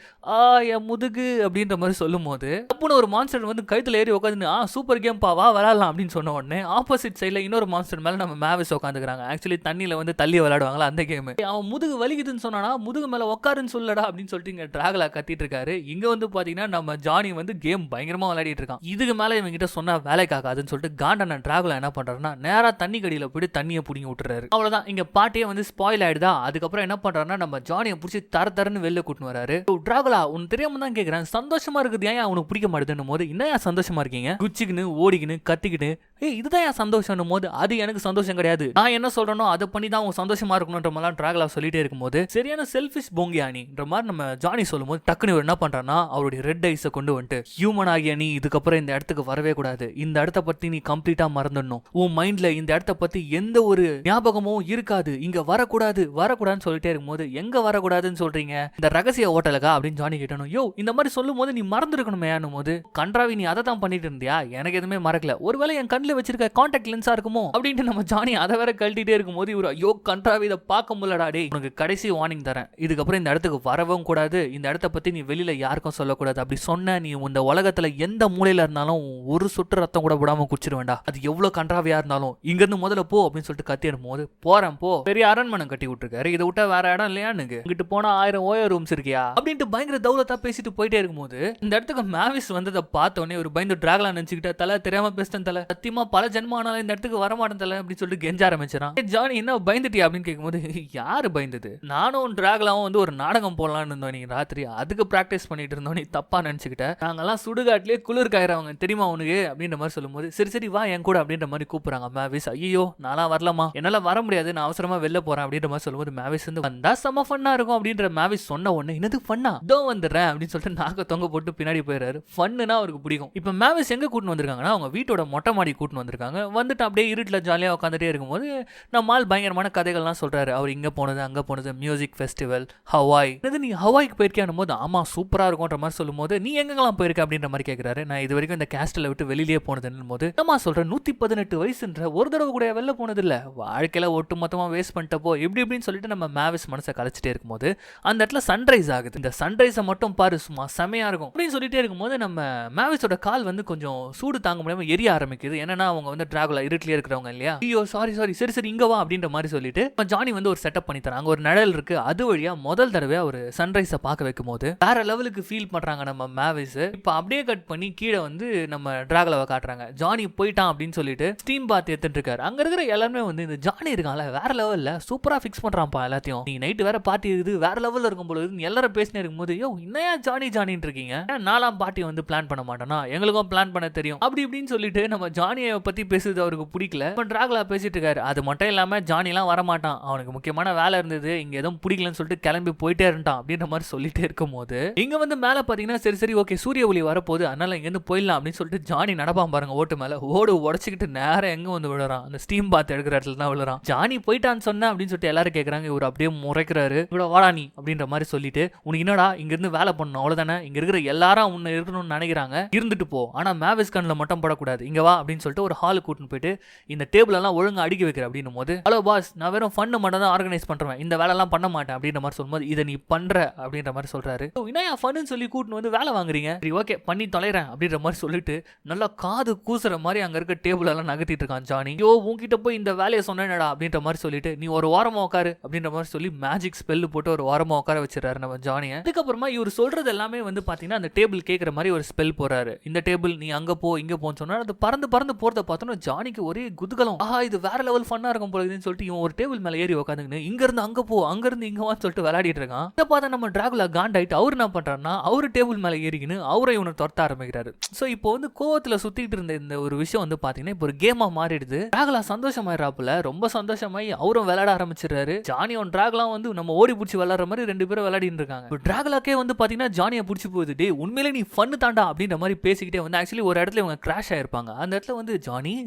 என் முதுகு அப்படின்ற மாதிரி சொல்லும் போது, அப்போ ஒரு மான்ஸ்டர் வந்து கழுத்துல ஏறி உட்காந்து சூப்பர் கேம் பா வா விளையாடலாம் அப்படின்னு சொன்ன உடனே ஆப்போசிட் சைட்ல இன்னொரு மான்ஸ்டர் மேல நம்ம மேவிஸ் உட்காந்துக்கிறாங்க. ஆக்சுவலி தண்ணியில வந்து தள்ளி விளையாடுவாங்களா அந்த கேம். அவன் முதுகு வலிக்குதுன்னு சொன்னானா, முதுகு மேல உட்காருன்னு சொல்லடா அப்படின்னு சொல்லிட்டு இங்க டிராகுலா கத்திட்டு இருக்காரு. இங்க வந்து பாத்தீங்கன்னா நம்ம ஜானி வந்து கேம் பயங்கரமா விளையாடிட்டு இருக்கான். இதுக்கு மேல இவங்க கிட்ட சொன்னா வேலைக்காகாதுன்னு சொல்லிட்டு காண்டான டிராகுலா என்ன பண்றாருன்னா, நேரா தண்ணி கடியில போயிட்டு தண்ணியை புடிங்கி விட்டுறாரு. அவ்வளவுதான், இங்க பாட்டியே வந்து ஸ்பாயில் ஆயிடுதா. அதுக்கப்புறம் என்ன பண்றாருன்னா, நம்ம ஜானியை பிடிச்சி தரன்னு வெளில கூட்டின்னு வராரு. டிராகுலா உன் தெரியாம தான் கேக்குறேன், சந்தோஷமா இருக்குது ஏன் உனக்கு பிடிக்க மாட்டேதுன்னு போது, என்ன சந்தோஷமா இருக்கீங்க, குச்சிக்கின்னு ஓடிக்கின்னு கத்திக்கிட்டு, இதுதான் என் சந்தோஷம் போது, அது எனக்கு எனக்கு சந்தோஷம் கிடையாது, நான் என்ன சொல்றேனோ அதை பண்ணி தான் உங்க சந்தோஷமா இருக்கணும்ன்ற மாதிரி டிராகலா சொல்லிட்டே இருக்கும்போது சரியான செல்ஃபிஷ் போங்கியானின்ற மாதிரி நம்ம ஜானி சொல்லும்போது டக்குனு இவர் என்ன பண்றான்னா அவருடைய ரெட் ஐஸை கொண்டு வந்துட்டு ஹியூமன் ஆகிய நீ இதுக்கப்புறம் இந்த இடத்துக்கு வரவே கூடாது, இந்த இடத்த பத்தி நீ கம்ப்ளீட்டா மறந்துடணும், உன் மைண்ட்ல இந்த இடத்த பத்தி எந்த ஒரு ஞாபகமும் இருக்காது, இங்க வரக்கூடாதுன்னு சொல்லிட்டே இருக்கும்போது எங்க வரக்கூடாதுன்னு சொல்றீங்க, இந்த ரகசிய ஹோட்டலுக்கா அப்படின்னு ஜானி கேட்டணும். யோ இந்த மாதிரி சொல்லும் போது நீ மறந்துருக்கணுமே போது கன்றாவி நீ அதை தான் பண்ணிட்டு இருந்தியா, எனக்கு எதுவுமே மறக்கல, ஒருவேளை என் கண்ணில் வச்சிருக்க கான்டாக்ட் லென்ஸா இருக்குமோ அப்படின்ட்டு நம்ம ஜானி அதை வேற கழட்டிட்டே இருக்கும்போது இவர் ஐயோ கன்றாவி இதை பார்க்க முடியலடா டே, உனக்கு கடைசி வார்னிங் தரேன், இதுக்கப்புறம் இந்த இடத்துக்கு வரவும் கூடாது, இந்த இடத்த பத்தி நீ வெளியில யாருக்கும் சொல்லக்கூடாது, அப்படி சொன்ன நீ இந்த உலகத்துல எந்த மூலையில இருந்தாலும் ஒரு சொட்டு ரத்தம் கூட விடாம குடிச்சிருவேண்டா, அது எவ்வளவு கன்றாவியா இருந்தாலும் இங்க இருந்து முதல்ல போ அப்படின்னு சொல்லிட்டு கத்தி போது போறேன் போ, பெரிய அரண்மனை கட்டி விட்டுருக்காரு, இதை விட்டா வேற இடம் இல்லையான்னு இங்கிட்டு போனா 1000 ஓயோ ரூம்ஸ் இருக்கியா அப்படின்ட்டு பயங்கர தௌலத்தா பேசிட்டு போயிட்டே இருக்கும்போது இந்த இடத்துக்கு மேவிஸ் வந்ததை பார்த்தோன்னே ஒரு பயந்து டிராகலா நினைச்சுக்கிட்ட தலை தெரியாம பேசிட்டேன் தலை, சத்தியமா பல ஜென்மம் ஆனாலும் இந்த இடத்துக்கு வரமாட்டேன் தலை அப்படின்னு சொல்லிட்டு கெஞ்ச ஆரம்பிச்சான். ஜானி என்ன பயந்துட்டியா அப்படின்னு கேட்கும்போது யாரு பயந்தது, நானும் டிராகலாவும் வந்து ஒரு நாடகம் போடலான்னு இருந்தோம், நீ ராத்திரி அதுக்கு பிராக்டிஸ் பண்ணிட்டு இருந்தோம், நீ தப்பா நினைச்சுக்கிட்ட, நாங்கெல்லாம் சுடுகாட்டிலே குளிர் காயிறவங்க தெரியுமா உனக்கு அப்படின்ற மாதிரி சொல்லும்போது சரி சரி வா என் கூட அப்படின்ற மாதிரி கூப்பிடுறாங்க மேவிஸ். ஐயோ நான்லாம் வரலாமா, என்னால வர முடியாது, நான் அவசரமா வெளில போறேன் அப்படின்ற மாதிரி சொல்லும்போது மேவிஸ் வந்து வந்தா செம ஃபன்னா இருக்கும் அப்படின்ற மேவிஸ் சொன்ன உடனே என்னது ஃபன்னா இதோ வந்துடுறேன் அப்படின்னு சொல்லிட்டு நாக்க தொங்க போட்டு பின்னாடி போயிடுறாரு. ஃபன்னுனா அவருக்கு பிடிக்கும். இப்போ மேவிஸ் எங்க கூட்டின்னு வந்திருக்காங்கன்னா அவங்க வீட்டோட மொட்டை மாடி கூட்டின்னு வந்திருக்காங்க. வந்துட்டு அப்படியே இருட்டில் ஜாலியாக உட்காந்துட்டே இருக்கும்போது நம்ம ஆள் பயங்கரமான கதைகள்லாம் சொல்றாரு. அவர் இங்க போனது அங்க போனது, மியூசிக் ஃபெஸ்டிவல், ஹவாய், நீ ஹவாய்க்கு போயிருக்கேன் போது ஆமா சூப்பரா இருக்கும்ன்ற மாதிரி சொல்லும்போது நீ எங்கெல்லாம் போயிருக்க அப்படின்ற மாதிரி கேட்கிறாரு. நான் இது வரைக்கும் இந்த கேஸ்டலை விட்டு வெளியிலேயே போனதுன்னு போது நம்ம சொல்றேன் 118 வயசுன்ற ஒரு தடவை கூட வெளில போனது இல்ல, வாழ்க்கையில ஒட்டு மொத்தமா வேஸ்ட் பண்ணிட்டப்போ இப்படி இப்படின்னு சொல்லிட்டு நம்ம மேவிஸ் மனசை கலைச்சிட்டே இருக்கும்போது அந்த இடத்துல சன்ரைஸ் ஆகுது. இந்த சன்ரைஸை மட்டும் பாரு சும்மா செமையா இருக்கும் அப்படின்னு சொல்லிட்டே இருக்கும்போது நம்ம மேவிஸோட கால் வந்து கொஞ்சம் சூடு தாங்க முடியாம எரிய ஆரம்பிக்குது. என்னன்னா அவங்க வந்து டிராகுலா இருட்டிலே இருக்கிறவங்க இல்லையா. ஐயோ சாரி சரி சரி இங்க வா அப்படின்ற மாதிரி சொல்லிட்டு ஜானி வந்து ஒரு செட்டப் பண்ணி தராங்க. ஒரு நிழல் இருக்கு, அது வழியா முதல் தடவை ஒரு சன்ரைஸை பார்க்க வைக்கும் போது வேற லெவலுக்கு ஃபீல் பண்றாங்க நம்ம மேவிஸ். இப்போ அப்படியே கட் பண்ணி கீழே வந்து நம்ம டிராகுலாவை காட்டுறாங்க. ஜானி போயிட்டான் அப்படின்னு சொல்லிட்டு ஸ்டீம் பாத் எடுத்துட்டு இருக்காரு. அங்க இருக்கிற எல்லாருமே வந்து இந்த ஜானி இருக்கான்ல வேற லெவல்ல சூப்பரா ஃபிக்ஸ் பண்றான்ப்பா எல்லாத்தையும், நீ நைட்டு வேற பார்ட்டி இருக்குது வேற லெவல்ல இருக்கும் போது எல்லாரும் பேசினே இருக்கும்போது யோ இன்னையா ஜானின்னு இருக்கீங்க, நாலாம் பார்ட்டி வந்து பிளான் பண்ண மாட்டேனா, எங்களுக்கும் பிளான் பண்ண தெரியும் அப்படி இப்படின்னு சொல்லிட்டு நம்ம ஜானியை பத்தி பேசுறது அவருக்கு பிடிக்கல. டிராகுலா பேசிட்டு இருக்காரு. அது மட்டும் இல்லாம ஜானிலாம் வரமாட்டான், அவனுக்கு முக்கியமான வேலை இருந்தது, இங்க எதுவும் பிடிக்கலன்னு சொல்லிட்டு கிளம்பி போயிட்டே இருந்தான் அப்படின்ற மாதிரி சொல்லிட்டே இருக்கும் போது இங்க வந்து மேல பாத்தீங்கன்னா சரி ஓகே சூரிய ஒளி வரப்போகுது அதனால இங்க இருந்து போயிடலாம் அப்படின்னு சொல்லிட்டு ஜானி நடப்பான் பாருங்க ஓட்டு மேல, ஓடு உடச்சிக்கிட்டு நேரம் எங்க வந்து விழுறான், அந்த ஸ்டீம் பாத் எடுக்கிற இடத்துல தான் விழுறான். ஜானி போயிட்டான்னு சொன்ன அப்படின்னு சொல்லிட்டு எல்லாரும் கேட்கறாங்க. இவர் அப்படியே முறைக்கிறாரு. இவ்வளோ வாடா நீ அப்படின்ற மாதிரி சொல்லிட்டு உனக்கு என்னடா இங்க இருந்து வேலை பண்ணணும் அவ்வளவுதானே, இங்க இருக்கிற எல்லாரும் உன்னை இருக்கணும்னு நினைக்கிறாங்க, இருந்துட்டு போ, ஆனா மேவிஸ் கண்ணில் மட்டும் படக்கூடாது, இங்க வா அப்படின்னு சொல்லிட்டு ஒரு ஹாலு கூட்டின்னு போயிட்டு இந்த டேபிள் எல்லாம் ஒழுங்கா அடுக்கி வைக்கிற அப்படின்னும் போது ஹலோ பாஸ் நான் வெறும் ஃபண்ட் மட்டும் தான் ஆர்கனைஸ் பண்றேன், இந்த வேலை எல்லாம் பண்ண மாட்டேன் அப்படின்ற மாதிரி சொல்லும்போது இதை நீ பண்ற அப்படின்ற மாதிரி சொல்றாரு. இணையா ஃபன்னு சொல்லி கூட்டின்னு வந்து வேலை வாங்குறீங்க, சரி ஓகே பண்ணி தொலைறேன் அப்படின்ற மாதிரி சொல்லிட்டு நல்லா காது கூசுற மாதிரி அங்க இருக்க டேபிள் எல்லாம் நகர்த்திட்டு இருக்கான் ஜானி. யோ உன்கிட்ட போய் இந்த வேலையை சொன்னேனடா அப்படின்ற மாதிரி சொல்லிட்டு நீ ஒரு வாரமா உட்காரு அப்படின்ற மாதிரி சொல்லி மேஜிக் ஸ்பெல் போட்டு ஒரு வாரமா உட்கார வச்சிடறாரு நம்ம ஜானியை. அதுக்கப்புறமா இவர் சொல்றது எல்லாமே வந்து பாத்தீங்கன்னா அந்த டேபிள் கேட்கிற மாதிரி ஒரு ஸ்பெல் போறாரு. இந்த டேபிள் நீ அங்க போ இங்க போன்னு சொன்னா அது பறந்து போறத பார்த்தோன்னா ஜானிக்கு ஒரே குதூகலம். ஆஹா இது வேற லெவல் ஃபன்னா இருக்கும் போலன்னு சொல்லிட்டு இவன் ஒரு டேபிள் மேல ஏறி உட்காந்துக்கின்னு இங்க இருந்து அங்க போ அங்க இருந்து இங்க வான்னு சொல்லிட்டு விளையாடிட்டு இருக்கான். இதை பார்த்தா நம்ம டிராகுலா காண்டாயிட்டு அவர் என்ன பண்றாருன்னா அவரு டேபிள் மேல ஏறிக்கின்னு அவரை இவனை துரத்த ஆரம்பிக்கிறாரு. சோ இப்போ வந்து கோவத்துல சுத்திட்டு இருந்த இந்த ஒரு விஷயம் வந்து பாத்தீங்கன்னா இப்போ ஒரு கேமா மாறிடுது. டிராகுலா சந்தோஷமாயிராப்புல ரொம்ப சந்தோஷமாயி அவரும் விளையாட ஆரம்பிச்சிடறாரு. ஜானியும் டிராகுலாம் வந்து நம்ம ஓடி பிடிச்சி விளையாடுற மாதிரி ரெண்டு பேரும் விளையாடிட்டு இருக்காங்க. டிராகுலாக்கே வந்து பாத்தீங்கன்னா ஜானியை பிடிச்சி போகுது. டே உண்மையிலே நீ ஃபன்னு தாண்டா அப்படின்ற மாதிரி பேசிக்கிட்டே வந்து ஆக்சுவலி ஒரு இடத்துல இவங்க கிராஷ் ஆயிருப்பாங்க. அந்த இடத்துல வந்து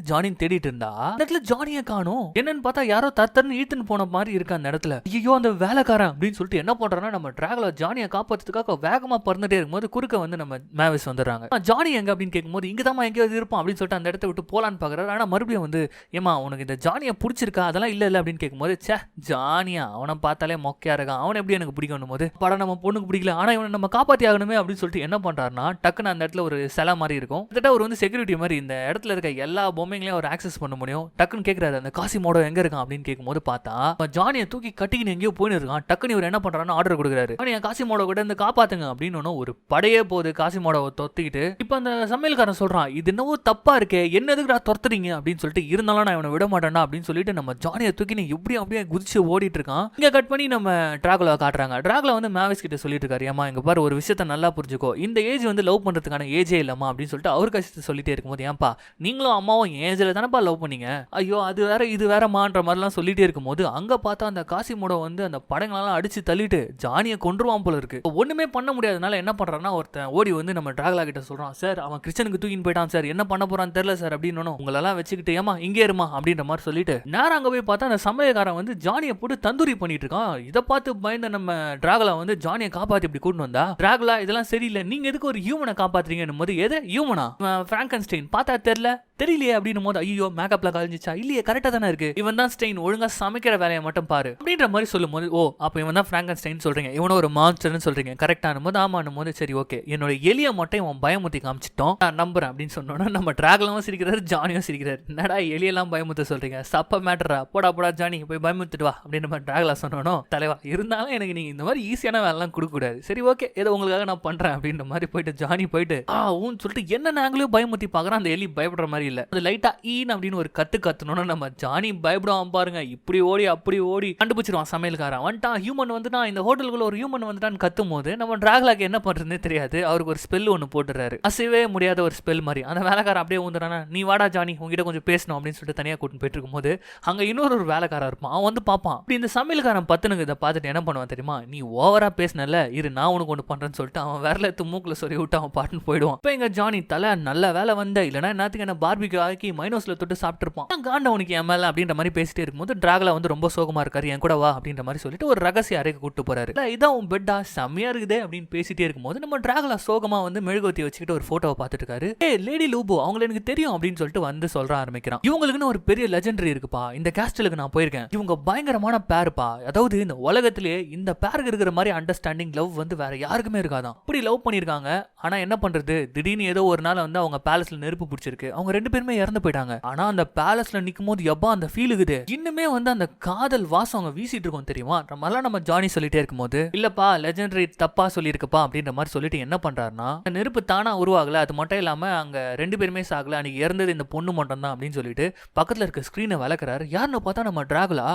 ஜானின்னு தேடிட்டு இருந்தா அந்த இடத்துல ஜானியை காணோம். என்னன்னு பார்த்தா யாரோ தத்தன்னு ஈத்துன்னு போன மாதிரி இருக்கு அந்த இடத்துல. ஐயோ அந்த வேலைக்காரன் அப்படின்னு சொல்லிட்டு என்ன பண்றான்னா நம்ம டிராகுலா ஜானியை காப்பாத்துறதுக்காக வேகமா பறந்துட்டே இருக்கும்போது குறுக்க வந்து நம்ம மேவிஸ் வந்துடுறாங்க. ஜானி எங்க அப்படின்னு கேட்கும்போது இங்கதான் எங்கேயாவது இருப்பான் அப்படின்னு சொல்லிட்டு அந்த இடத்த விட்டு போலான்னு பாக்குறாரு. ஆனா மறுபடியும் வந்து ஏமா உனக்கு இந்த ஜானியை பிடிச்சிருக்கா அதெல்லாம் இல்ல அப்படின்னு கேட்கும்போது சே ஜானியா அவனை பார்த்தாலே மொக்கையா இருக்கான், அவன் எப்படி எனக்கு பிடிக்கும் போது படம் நம்ம பொண்ணுக்கு பிடிக்கல ஆனா இவனை நம்ம காப்பாத்தி ஆகணுமே அப்படின்னு சொல்லிட்டு என்ன பண்றாருன்னா டக்குன்னு அந்த இடத்துல ஒரு சிலை மாதிரி இருக்கும். கிட்ட ஒரு வந்து செக்யூரிட்டி மாதிரி இந்த இடத்துல இருக்க எல்லா பொம்மைகளையும் அவர் ஆக்சஸ் பண்ண முடியும். டக்குன்னு கேட்கறாரு அந்த காசிமோடோ எங்க இருக்கான் அப்படின்னு கேட்கும்போது பார்த்தா ஜானியை தூக்கி கட்டிக்கின்னு எங்கேயோ போயின்னு இருக்கான். டக்குன்னு இவர் என்ன பண்றாருன்னு ஆர்டர் கொடுக்குறாரு. காசிமோடோ கிட்ட இருந்து காப்பாத்துங்க அப்படின்னு ஒரு படையே போகுது காசிமோடோவை தொத்திக்கிட்டு. இப்ப அந்த சமையல்காரன் சொல்றான் இது என்னவோ தப்பா இருக்கே என்ன எதுக்குடா துரத்துறீங்க அப்படின்னு சொல்லிட்டு இருந்தாலும் நான் இவனை விட மாட்டேன்னா அப்படின்னு சொல்லிட்டு நம்ம ஜானியை தூக்கி நீ எப்படி அப்படியே குதிச்சு ஓடிட்டு இருக்கான். இங்க கட் பண்ணி நம்ம டிராகுலா காட்டுறாங்க. டிராகுலா வந்து மேவிஸ் கிட்ட சொல்லிட்டு இருக்காரு ஏமா இங்க பாரு ஒரு விஷயத்த நல்லா புரிஞ்சுக்கோ, இந்த ஏஜ் வந்து லவ் பண்றதுக்கான ஏஜே இல்லமா அப்படின்னு சொல்லிட்டு அவர் கஷ்டத்தை சொல்லிட்டே இருக்கும்போது ஏன்பா நீங்களும் அம்மாவும் ஏஜ்ல தானப்பா லவ் பண்ணீங்க, ஐயோ அது வேற இது வேறமான்ற மாதிரிலாம் சொல்லிட்டே இருக்கும்போது அங்க பார்த்தா அந்த காசிமோட வந்து அந்த படங்களெல்லாம் அடிச்சு தள்ளிட்டு ஜானியை கொன்றுவான் போல இருக்கு. ஒண்ணுமே பண்ண முடியாதனால என்ன பண்றான்னா ஒருத்தன் ஓடி வந்து நம்ம டிராகுலா கிட்ட சொல்றான், சார் அவன் கிறிஸ்டனுக்கு தூக்கின்னு போயிட்டான் சார், என்ன பண்ண போறான்னு தெரியல சார் அப்படின்னு. உங்களெல்லாம் வச்சுக்கிட்டு ஏமா இங்கே இருமா அப்படின்ற மாதிரி சொல்லிட்டு நேரம் அங்க போய் பார்த்தா அந்த சமயக்காரன் வந்து ஜானியை போட்டு தந்தூரி பண்ணிட்டு இருக்கான். இதை பார்த்து பயந்த நம்ம டிராகுலா வந்து ஜானியை காப்பாத்தி இப்படி கூட்டு வந்தா, டிராகுலா இதெல்லாம் சரியில்லை, நீங்க எதுக்கு ஒரு ஹியூமனை காப்பாத்துறீங்கன்னு போது, எது ஹியூமனா பிராங்கன்ஸ்டைன் பார்த்தா தெரியலையே அப்படின்னு போது, ஐயோ மேக்கப்ல கழிஞ்சிச்சா, இல்லையே கரெக்டா தானே இருக்கு, இவன் தான் ஸ்டெயின், ஒழுங்கா சமைக்கிற வேலையை மட்டும் பாரு அப்படின்ற மாதிரி சொல்லும் போது, ஓ அப்ப இவன் தான் பிராங்கன்ஸ்டைன் சொல்றீங்க, இவன ஒரு மான்ஸ்டர்னு சொல்றீங்க கரெக்டான போது, ஆமானும் போது சரி ஓகே என்னோட எலிய மட்டும் இவன் பயமுத்தி காமிச்சிட்டோம் நான் நம்புறேன் அப்படின்னு சொன்னோன்னா நம்ம டிராகுலாவும் சிரிக்கிறாரு ஜானியும் சிரிக்கிறாரு. என்னடா எலியெல்லாம் பயமுத்த சொல்றீங்க, சப்ப மேட்டரா, போடா ஜானி போய் பயமுத்துட்டு வா அப்படின்னு நம்ம டிராகுலா சொன்னோம். தலைவா இருந்தாலும் எனக்கு நீங்க இந்த மாதிரி ஈஸியான வேலைலாம் கொடுக்க கூடாது, சரி ஓகே ஏதோ உங்களுக்காக நான் பண்றேன் அப்படின்ற மாதிரி போயிட்டு ஜானி போயிட்டு சொல்லிட்டு என்ன நாங்களும் பயமுத்தி பாக்குறோம். அந்த எலி பயப்படுற மாதிரி இல்ல, அது லைட்டா ஈன் அப்படின்னு ஒரு கத்தணும்னா நம்ம ஜானி பயப்படுவான் பாருங்க, இப்படி ஓடி அப்படி ஓடி கண்டுபிடிச்சிருவான் சமையல்காரன் வந்துட்டான், ஹியூமன் வந்துட்டான் இந்த ஹோட்டலுக்குள்ள ஒரு ஹியூமன் வந்துட்டான்னு கத்தும் போது நம்ம டிராகுலாக்கு என்ன பண்றதுன்னே தெரியாது. அவருக்கு ஒரு ஸ்பெல் ஒன்று போட்டுறாரு, அசைவே முடியாத ஒரு ஸ்பெல் மாதிரி. அந்த வேலைக்காரன் அப்படியே வந்துடுறானா, நீ வாடா ஜானி உங்ககிட்ட கொஞ்சம் பேசணும் அப்படின்னு சொல்லிட்டு தனியாக கூட்டு போயிட்டு இருக்கும்போது அங்க இன்னொரு வேலைக்காரன் இருப்பான், அவன் வந்து பார்ப்பான். இப்படி இந்த சமையல்காரன் பத்துனுக்கு இதை பார்த்துட்டு என்ன பண்ணுவான் தெரியுமா, நீ ஓவரா பேசினல இரு நான் உனக்கு ஒன்று பண்றேன்னு சொல்லிட்டு அவன் வேற எடுத்து மூக்குல சொல்லி விட்டு அவன் பாட்டுன்னு போயிடுவான். இப்போ எங்க ஜானி தலை நல்ல வேலை வந்த இல்லைன்னா என்னத்துக்கு என்ன பார்பிக்யூ ஆக்கி மைனோஸ்ல தொட்டு சாப்பிட்டுருப்பான், காண்ட உனக்கு என் மேல அப்படின்ற மாதிரி பேசிட்டே இருக்கும்போது டிராகுலா வந்து ரொம்ப சோகமா இருக்காரு, என் கூட வா அப்படின்ற மாதிரி சொல்லிட்டு ஒரு ரகசிய அறைக்கு கூட்டு போறாரு. இதான் உன் பெட்டா செம்மையா இருக்குதே அப்படின்னு பேசிட்டே இருக்கும்போது நம்ம டிராகுலா சோகமா வந்து மெழுகுவத்தி வச்சுக்கிட்டு ஒரு போட்டோவை பார்த்துட்டு இருக்காரு. ஏ லேடி லூபோ அவங்களை எனக்கு தெரியும் அப்படின்னு சொல்லிட்டு வந்து சொல்ற ஆரம்பிக்கிறான். இவங்களுக்குன்னு ஒரு பெரிய லெஜெண்டரி இருக்குப்பா, இந்த கேஸ்டலுக்கு நான் போயிருக்கேன், இவங்க பயங்கரமான பேருப்பா, அதாவது இந்த உலகத்திலேயே இந்த பேருக்கு இருக்கிற மாதிரி அண்டர்ஸ்டாண்டிங் லவ் வந்து வேற யாருக்குமே இருக்காதான். அப்படி லவ் பண்ணிருக்காங்க. ஆனா என்ன பண்றது, திடீர்னு ஏதோ ஒரு நாள் வந்து அவங்க பேலஸ்ல நெருப்பு பிடிச்சிருக்கு, அவங்க ரெண்டு பேருமே இறந்து போயிட்டாங்க. ஆனா அந்த பேலஸ்ல நிக்கும் போது எப்பா அந்த ஃபீல் இருக்குது, இன்னுமே வந்து அந்த காதல் வாசம் அவங்க வீசிட்டு இருக்கோம் தெரியுமா. நம்ம ஜானி சொல்லிட்டே இருக்கும்போது, இல்லப்பா லெஜெண்டரி தப்பா சொல்லியிருக்குப்பா அப்படின்ற மாதிரி சொல்லிட்டு என்ன பண்றாருன்னா, நெருப்பு தானா உருவாகல, அது மட்டும் இல்லாம அங்க ரெண்டு பேருமே சாகல, அன்னைக்கு இறந்தது இந்த பொண்ணு மட்டும் தான் அப்படின்னு சொல்லிட்டு பக்கத்துல இருக்க ஸ்கிரீனை விளக்குறாரு. யாருன்னு பார்த்தா நம்ம டிராகுலா.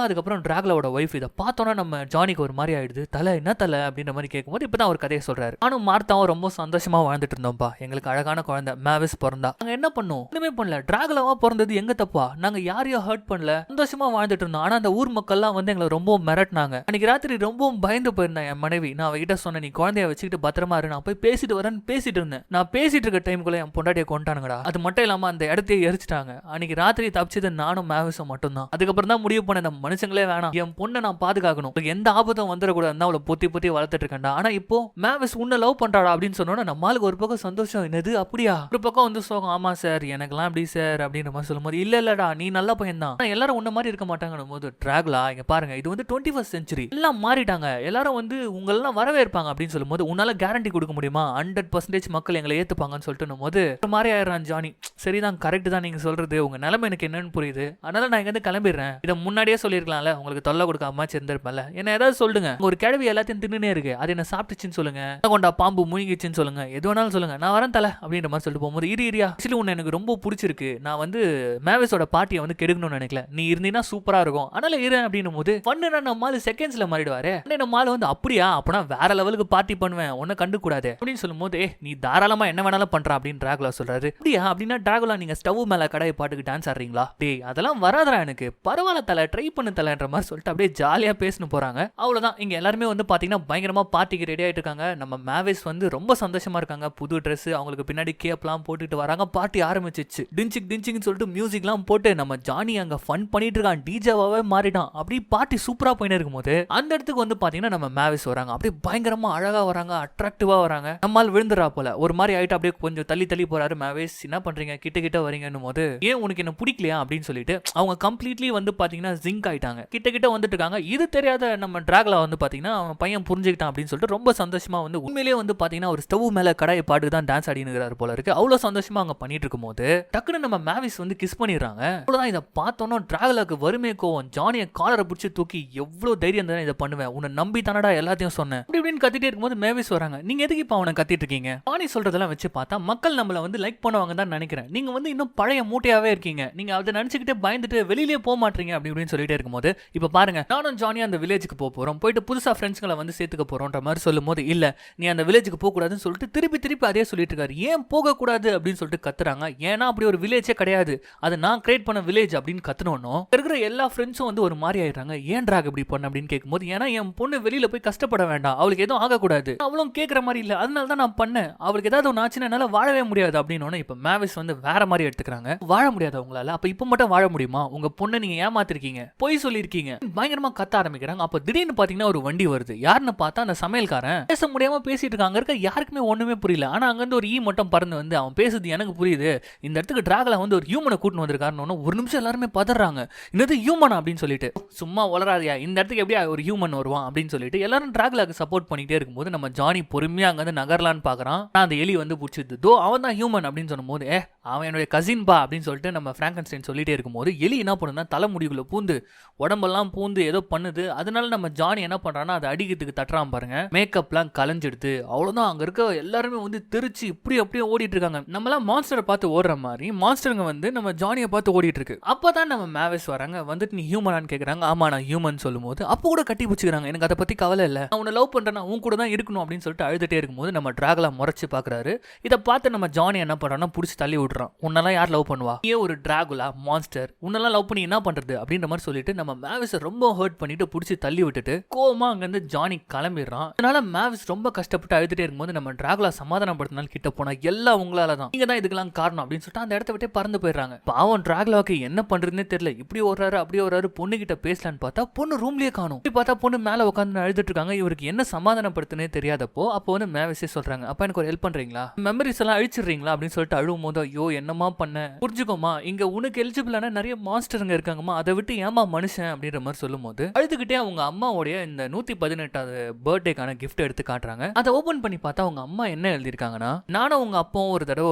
அதுக்கப்புறம் டிராகுலாவோட ஒய்ஃப். இதை பார்த்தோன்னா நம்ம ஜானிக்கு ஒரு மாதிரி ஆயிடுது, தலை என்ன தலை அப்படின்ற மாதிரி கேட்கும்போது இப்பதான் ஒரு கதையை சொல்றாரு. நானும் மார்த்தாவும் ரொம்ப சந்தோஷமா வாழ்ந்துட்டு இருந்தோம்ப்பா, எங்களுக்கு அழகான குழந்தை மேவிஸ் பிறந்தா, நாங்க என்ன பண்ணோம் ஒண்ணுமே பண்ணல, டிராகுலாவா பிறந்தது எங்க தப்பா, நாங்க யாரையும் ஹர்ட் பண்ணல, சந்தோஷமா வாழ்ந்துட்டு இருந்தோம். ஆனா அந்த ஊர் மக்கள்லாம் வந்து எங்களை ரொம்ப மிரட்டினாங்க. அன்னைக்கு ராத்திரி ரொம்ப பயந்து போயிருந்தேன் என் மனைவி, நான் அவகிட்ட சொன்னேன் நீ குழந்தைய வச்சுக்கிட்டு பத்திரமா இரு, நான் போய் பேசிட்டு வரேன்னு பேசிட்டு இருந்தேன். நான் பேசிட்டு இருக்க டைமுக்குள்ள என் பொண்டாட்டியை கொண்டானுங்கடா. அது மட்டும் இல்லாம அந்த இடத்தையே எரிச்சிட்டாங்க. அன்னைக்கு ராத்திரி தப்பிச்சது நானும் மேவிஸும் மட்டும் தான். அதுக்கப்புறம் தான் முடிவு பண்ண நம்ம மனுஷங்களே வேணாம், என் பொண்ணை நான் பாதுகாக்கணும், எந்த ஆபத்தும் வந்துடக்கூடாது, அவளை பொத்தி வளர்த்துட்டு இருக்கேன்டா. ஆனா இப்போ மேவிஸ் உன்னை லவ் பண்றாடா அப்படின்னு சொன்னோன்னா நம்மளுக்கு ஒரு பக்கம் சந்தோஷம், என்னது அப்படியா, ஒரு பக்கம் வந்து சோகம், ஆமா சார் எனக்கெல்லாம் அப்படி சார் அப்படின்ற மாதிரி சொல்லும்போது, இல்லடா நீ நல்ல பையன் தான், எல்லாரும் உன்ன மாதிரி இருக்க மாட்டாங்கன்னு போது, டிராகுலா இங்க பாருங்க இது வந்து 21st century, எல்லாம் மாறிட்டாங்க, எல்லாரும் வந்து உங்களெல்லாம் வரவேற்பாங்க அப்படின்னு சொல்லும்போது, உன்னால கேரண்டி கொடுக்க முடியுமா 100% மக்கள் எங்களை ஏத்துப்பாங்கன்னு சொல்லிட்டு போது ஒரு மாதிரி ஆயிடுறான் ஜானி. சரிதான் கரெக்ட் தான் நீங்க சொல்றது, உங்க நிலைமை எனக்கு என்னன்னு புரியுது, அதனால நான் இங்க கிளம்பிடுறேன். இதை முன்னாடியே சொல்லிருக்கலாம்ல, உங்களுக்கு தொல்லை கொடுக்காம இருந்திருப்பேன்ல, என்ன ஏதாவது சொல்லுங்க, ஒரு கிழவி எல்லாத்தையும் தின்னுனே இருக்கு, அது என்ன சாப்பிட்டுச்சுன்னு சொல்லுங்க, கொண்டா பாம்பு முழுங்கிச்சுன்னு சொல்லுங்க, எது வேணாலும் சொல்லுங்க, நான் வரேன் தலை அப்படின்ற மாதிரி சொல்லிட்டு போகும்போது, இரியா ஆக்சுவலி உன்னை எனக்கு ரொம்ப பிடிச்சிருக்கு, நான் வந்து மேவிஸோட பார்ட்டியை வந்து கெடுக்கணும்னு நினைக்கல, நீ இருந்தீங்கன்னா சூப்பரா இருக்கும், அதனால இரு அப்படின்னும் போது பண்ணுனா நம்ம செகண்ட்ஸ்ல மாறிடுவாரு. நம்ம வந்து அப்படியா அப்பனா வேற லெவலுக்கு பார்ட்டி பண்ணுவேன், உன்னை கண்டு கூடாது அப்படின்னு சொல்லும்போது, நீ தாராளமா என்ன வேணாலும் பண்ற அப்படின்னு டிராகுலா சொல்றாரு. அப்படியா அப்படின்னா டிராகுலா நீங்க ஸ்டவ் மேல கடாயை பாட்டுக்கு டான்ஸ் ஆடுறீங்களா, டேய் அதெல்லாம் வராதரா எனக்கு, பரவாயில்ல தலை ட்ரை பண்ணு தலைன்ற மாதிரி சொல்லிட்டு அப்படியே ஜாலியா பேசணும் போறாங்க. அவ்வளவுதான், இங்க எல்லாருமே வந்து பாத்தீங்கன்னா பயங்கரமா பார்ட்டிக்கு ரெடி ஆயிட்டு இருக்காங்க. நம்ம மேவிஸ் வந்து ரொம்ப சந்தோஷமா இருக்காங்க, புது ட்ரெஸ், அவங்களுக்கு பின்னாடி கேப்லாம் போட்டுட்டு வராங்க, பார்ட்டி ஆரம்பிச்சிச்சு. டிஞ்சிங்னு சொல்லிட்டு மியூசிக்லாம் போட்டு நம்ம ஜானி அங்க ஃபன் பண்ணிட்டு இருக்கான், டிஜேவாவே மாறிட்டான். அப்படி பார்ட்டி சூப்பரா போயிட்டு இருக்கும்போது அந்த இடத்துக்கு வந்து பாத்தீங்கன்னா நம்ம மேவிஸ் வராங்க, அப்படியே பயங்கரமா அழகா வராங்க, அட்ராக்டிவா வராங்க. நம்மால் விழுந்துறா போல ஒரு மாதிரி ஆயிட்டு அப்படியே கொஞ்சம் தள்ளி போறாரு. மேவிஸ் என்ன பண்றீங்க, கிட்ட வரீங்கன்னும் போது, ஏன் உனக்கு என்ன பிடிக்கலையா அப்படின்னு சொல்லிட்டு அவங்க கம்ப்ளீட்லி வந்து பாத்தீங்கன்னா ஜிங்க் ஆயிட்டாங்க, கிட்ட வந்துட்டு இருக்காங்க. இது தெரியாத நம்ம டிராகுலா வந்து பாத்தீங்கன்னா அவன் பையன் புரிஞ்சுக்கிட்டான் அப்படின்னு சொல்லிட்டு ரொம்ப சந்தோஷமா வந்து உண்மையிலேயே வந்து பாத்தீங்கன்னா ஒரு ஸ்டவ் மேல கடாயை பாட்டுக்கு தான் டான்ஸ் ஆடினுக்கிறாரு போல இருக்கு. அவ்வளவு சந்தோஷமா அங்க பண்ணிட்டு இருக்கும் போது டக்குன்னு நம்ம மேவிஸ் வந்து கிஸ் பண்ணிடுறாங்க. அவ்வளவுதான், இதை பார்த்தோன்னா டிராகுலாக்கு வறுமை கோவம், ஜானியை காலரை பிடிச்சி தூக்கி எவ்வளவு தைரியம் தானே இதை பண்ணுவேன், உன்னை நம்பி தானடா எல்லாத்தையும் சொன்னேன் அப்படின்னு கத்திட்டே இருக்கும்போது மேவிஸ் வராங்க. நீங்க எதுக்கு இப்ப அவனை கத்திட்டு இருக்கீங்க, ஜானி சொல்றதெல்லாம் வச்சு பார்த்தா மக்கள் நம்மள வந்து லைக் பண்ணுவாங்க தான் நினைக்கிறேன், நீங்க வந்து இன்னும் பழைய மூட்டையாவே இருக்கீங்க, நீங்க அதை நினைச்சுக்கிட்டே பயந்துட்டு வெளியிலே போக மாட்டீங்க அப்படின்னு சொல்லிட்டே இருக்கும்போது, இப்ப பாருங்க நானும் ஜானியா அந்த வில்லேஜுக்கு போறோம், போயிட்டு புதுசா ஃப்ரெண்ட்ஸ்களை வந்து சேர்த்துக்க போறோம்ன்ற மாதிரி சொல்லும் போது, இல்ல நீ அந்த வில்லேஜுக்கு போக கூடாதுன்னு சொல்லிட்டு திருப்பி அதே சொல்லிட்டு இருக்காரு. ஏன் போக கூடாது அப்படின்னு சொல்லிட்டு கத்துறாங்க. ஏன்னா அப்படி ஒரு வில்லேஜே கிடையாது, அது நான் கிரியேட் பண்ண வில்லேஜ் அப்படின்னு கத்துனோம். இருக்கிற எல்லா ஃப்ரெண்ட்ஸும் வந்து ஒரு மாதிரி ஆயிடுறாங்க. ஏன் டிராக் இப்படி பண்ண அப்படின்னு கேட்கும்போது, ஏன்னா என் பொண்ணு வெளியில போய் கஷ்டப்பட வேண்டாம், அவளுக்கு எதுவும் ஆகக்கூடாது, அவளும் கேட்கற மாதிரி இல்ல, அதனால தான் நான் பண்ணேன், அவளுக்கு ஏதாவது ஒன்று ஆச்சுன்னா என்னால வாழவே முடியாது அப்படின்னு. இப்ப மேவிஸ் வந்து வேற மாதிரி எடுத்துக்கிறாங்க. வாழ முடியாது உங்களால, அப்ப இப்ப மட்டும் வாழ முடியுமா, உங்க பொண்ணை நீங்க ஏமாத்திருக்கீங்க, பொய் சொல்லிருக்கீங்க, பயங்கரமா கத்த ஆரம்பிக்கிறாங்க. அப்ப திடீர்னு பாத்தீங்கன்னா ஒரு வண்டி வருது. யாருன்னு பார்த்தா அந்த சமையல்காரன் பேச முடியாம பேசிட்டு இருக்காங்க. இருக்க யாருக்குமே ஒண்ணுமே புரியல. ஆனா அங்க இருந்து ஒரு ஈ மட்டும் பறந்து வந்து அவன் பேசுறது எனக்கு புரியுது, இந்த இடத்துக்கு டிராகலா வந்து ஒரு ஹியூமனை கூட்டிட்டு வந்திருக்காருன்னு ஒரு நிமிஷம் எல்லாருமே பதறாங்க. என்னது ஹியூமனா அப்படின்னு சொல்லிட்டு, சும்மா வளராதியா, இந்த இடத்துக்கு எப்படியா ஒரு ஹியூமன் வருவான் அப்படின்னு சொல்லிட்டு எல்லாரும் டிராகலாக்கு சப்போர்ட் பண்ணிட்டே இருக்கும்போது நம்ம ஜானி பொறுமையா அங்க வந்து நகரலான்னு பாக்குறான். அந்த எலி வந்து பிடிச்சிது. தோ அவன் தான் ஹியூமன் அப்படின்னு சொல்லும்போது, அவன் என்னுடைய கசின் பா அப்படின்னு சொல்லிட்டு நம்ம பிராங்கன்ஸ்டைன் சொல்லிட்டே இருக்கும்போது எலி என்ன பண்ணுதுன்னா தலைமுடிக்குள்ள பூந்து உடம்பெல்லாம் பூந்து ஏதோ பண்ணுது. அதனால நம்ம ஜானி என்ன பண்றான்னா அதை அடிக்கிறதுக்கு தட்டுறான் பாருங்க. மேக்கப்லாம் கலைஞ்சிடுது. அவ்வளவுதான், அங்க இருக்க எல்லாருமே வந்து தெரிச்சு இப்படி அப்படியே ஓடிட்டு இருக்காங்க. நம்மளாம் மான்ஸ்டரை பார்த்து ஓடுற மாதிரி மான்ஸ்டருங்க வந்து நம்ம ஜானியை பார்த்து ஓடிட்டு இருக்கு. அப்பதான் நம்ம மேவிஸ் வராங்க. வந்துட்டு நீ ஹியூமனான்னு கேட்கறாங்க. ஆமா நான் ஹியூமன் சொல்லும்போது அப்போ கூட கட்டி பிடிச்சிக்கிறாங்க. எனக்கு அதை பத்தி கவலை இல்லை, நான் உன்னை லவ் பண்றேன்னா உன் கூட தான் இருக்கணும் அப்படின்னு சொல்லிட்டு அழுதுட்டே இருக்கும்போது நம்ம டிராகலா முறைச்சு பாக்குறாரு. இதை பார்த்து நம்ம ஜானி என்ன பண்றான்னா பிடிச்சி தள்ளி விடுறான். உன்னெல்லாம் யார் லவ் பண்ணுவா, நீயே ஒரு டிராகுலா மான்ஸ்டர், உன்னெல்லாம் லவ் பண்ணி என்ன பண்றது அப்படின்ற மாதிரி சொல்லிட்டு நம்ம மேவிஸை ரொம்ப ஹர்ட் பண்ணிட்டு பிடிச்சி தள்ளி விட்டுட்டு கோவமா அங்க இருந்து ஜானி கிளம்பிடுறான். அதனால மேவிஸ் ரொம்ப கஷ்டப்பட்டு அழுதுட்டே இருக்கும்போது நம்ம டிராகுலா சமாதானப்படுத்தினால கிட்ட போனா எல்லாம் உங்களால தான், நீங்க தான் இதுக்கெல்லாம் காரணம் அப்படின்னு சொல்லிட்டு அந்த இடத்த விட்டே பறந்து போயிடுறாங்க. பாவம் டிராகுலாவுக்கு என்ன பண்றதுன்னே தெரியல. இப்படி ஓடுறாரு அப்படி ஓடுறாரு. பொண்ணு கிட்ட பேசலான்னு பார்த்தா பொண்ணு ரூம்லயே காணும். பார்த்தா பொண்ணு மேல உட்காந்து அழுதுட்டு இருக்காங்க. இவருக்கு என்ன சமாதானப்படுத்துனே தெரியாதப்போ அப்போ வந்து மேவிஸே சொல்றாங்க, அப்ப எனக்கு ஒரு ஹெல்ப் பண்றீங்களா, மெமரிஸ் எல்லாம் அழிச்சிடுறீங்களா அப்படின்னு சொல்லிட்டு அழுவும் போது, ஐயோ என்னமா பண்ண, புரிஞ்சுக்கோமா, இங்க உனக்கு எலிஜிபிளான நிறைய மான்ஸ்டருங்க இருக்காங்கம்மா, அதை விட்டு ஏமா மனுஷன் அப்படின்ற மாதிரி சொல்லும் போது அழுதுகிட்டே அவங்க அம்மாவுடைய இந்த 118வது பர்த்டேக்கான கிஃப்ட் எடுத்து காட்டுறாங்க. அதை ஓபன் பண்ணி பார்த்தா அவங்க அம்மா என்ன எழுதிருக்காங்கன்னா, நானும் உங்க அப்பாவும் ஒரு தடவை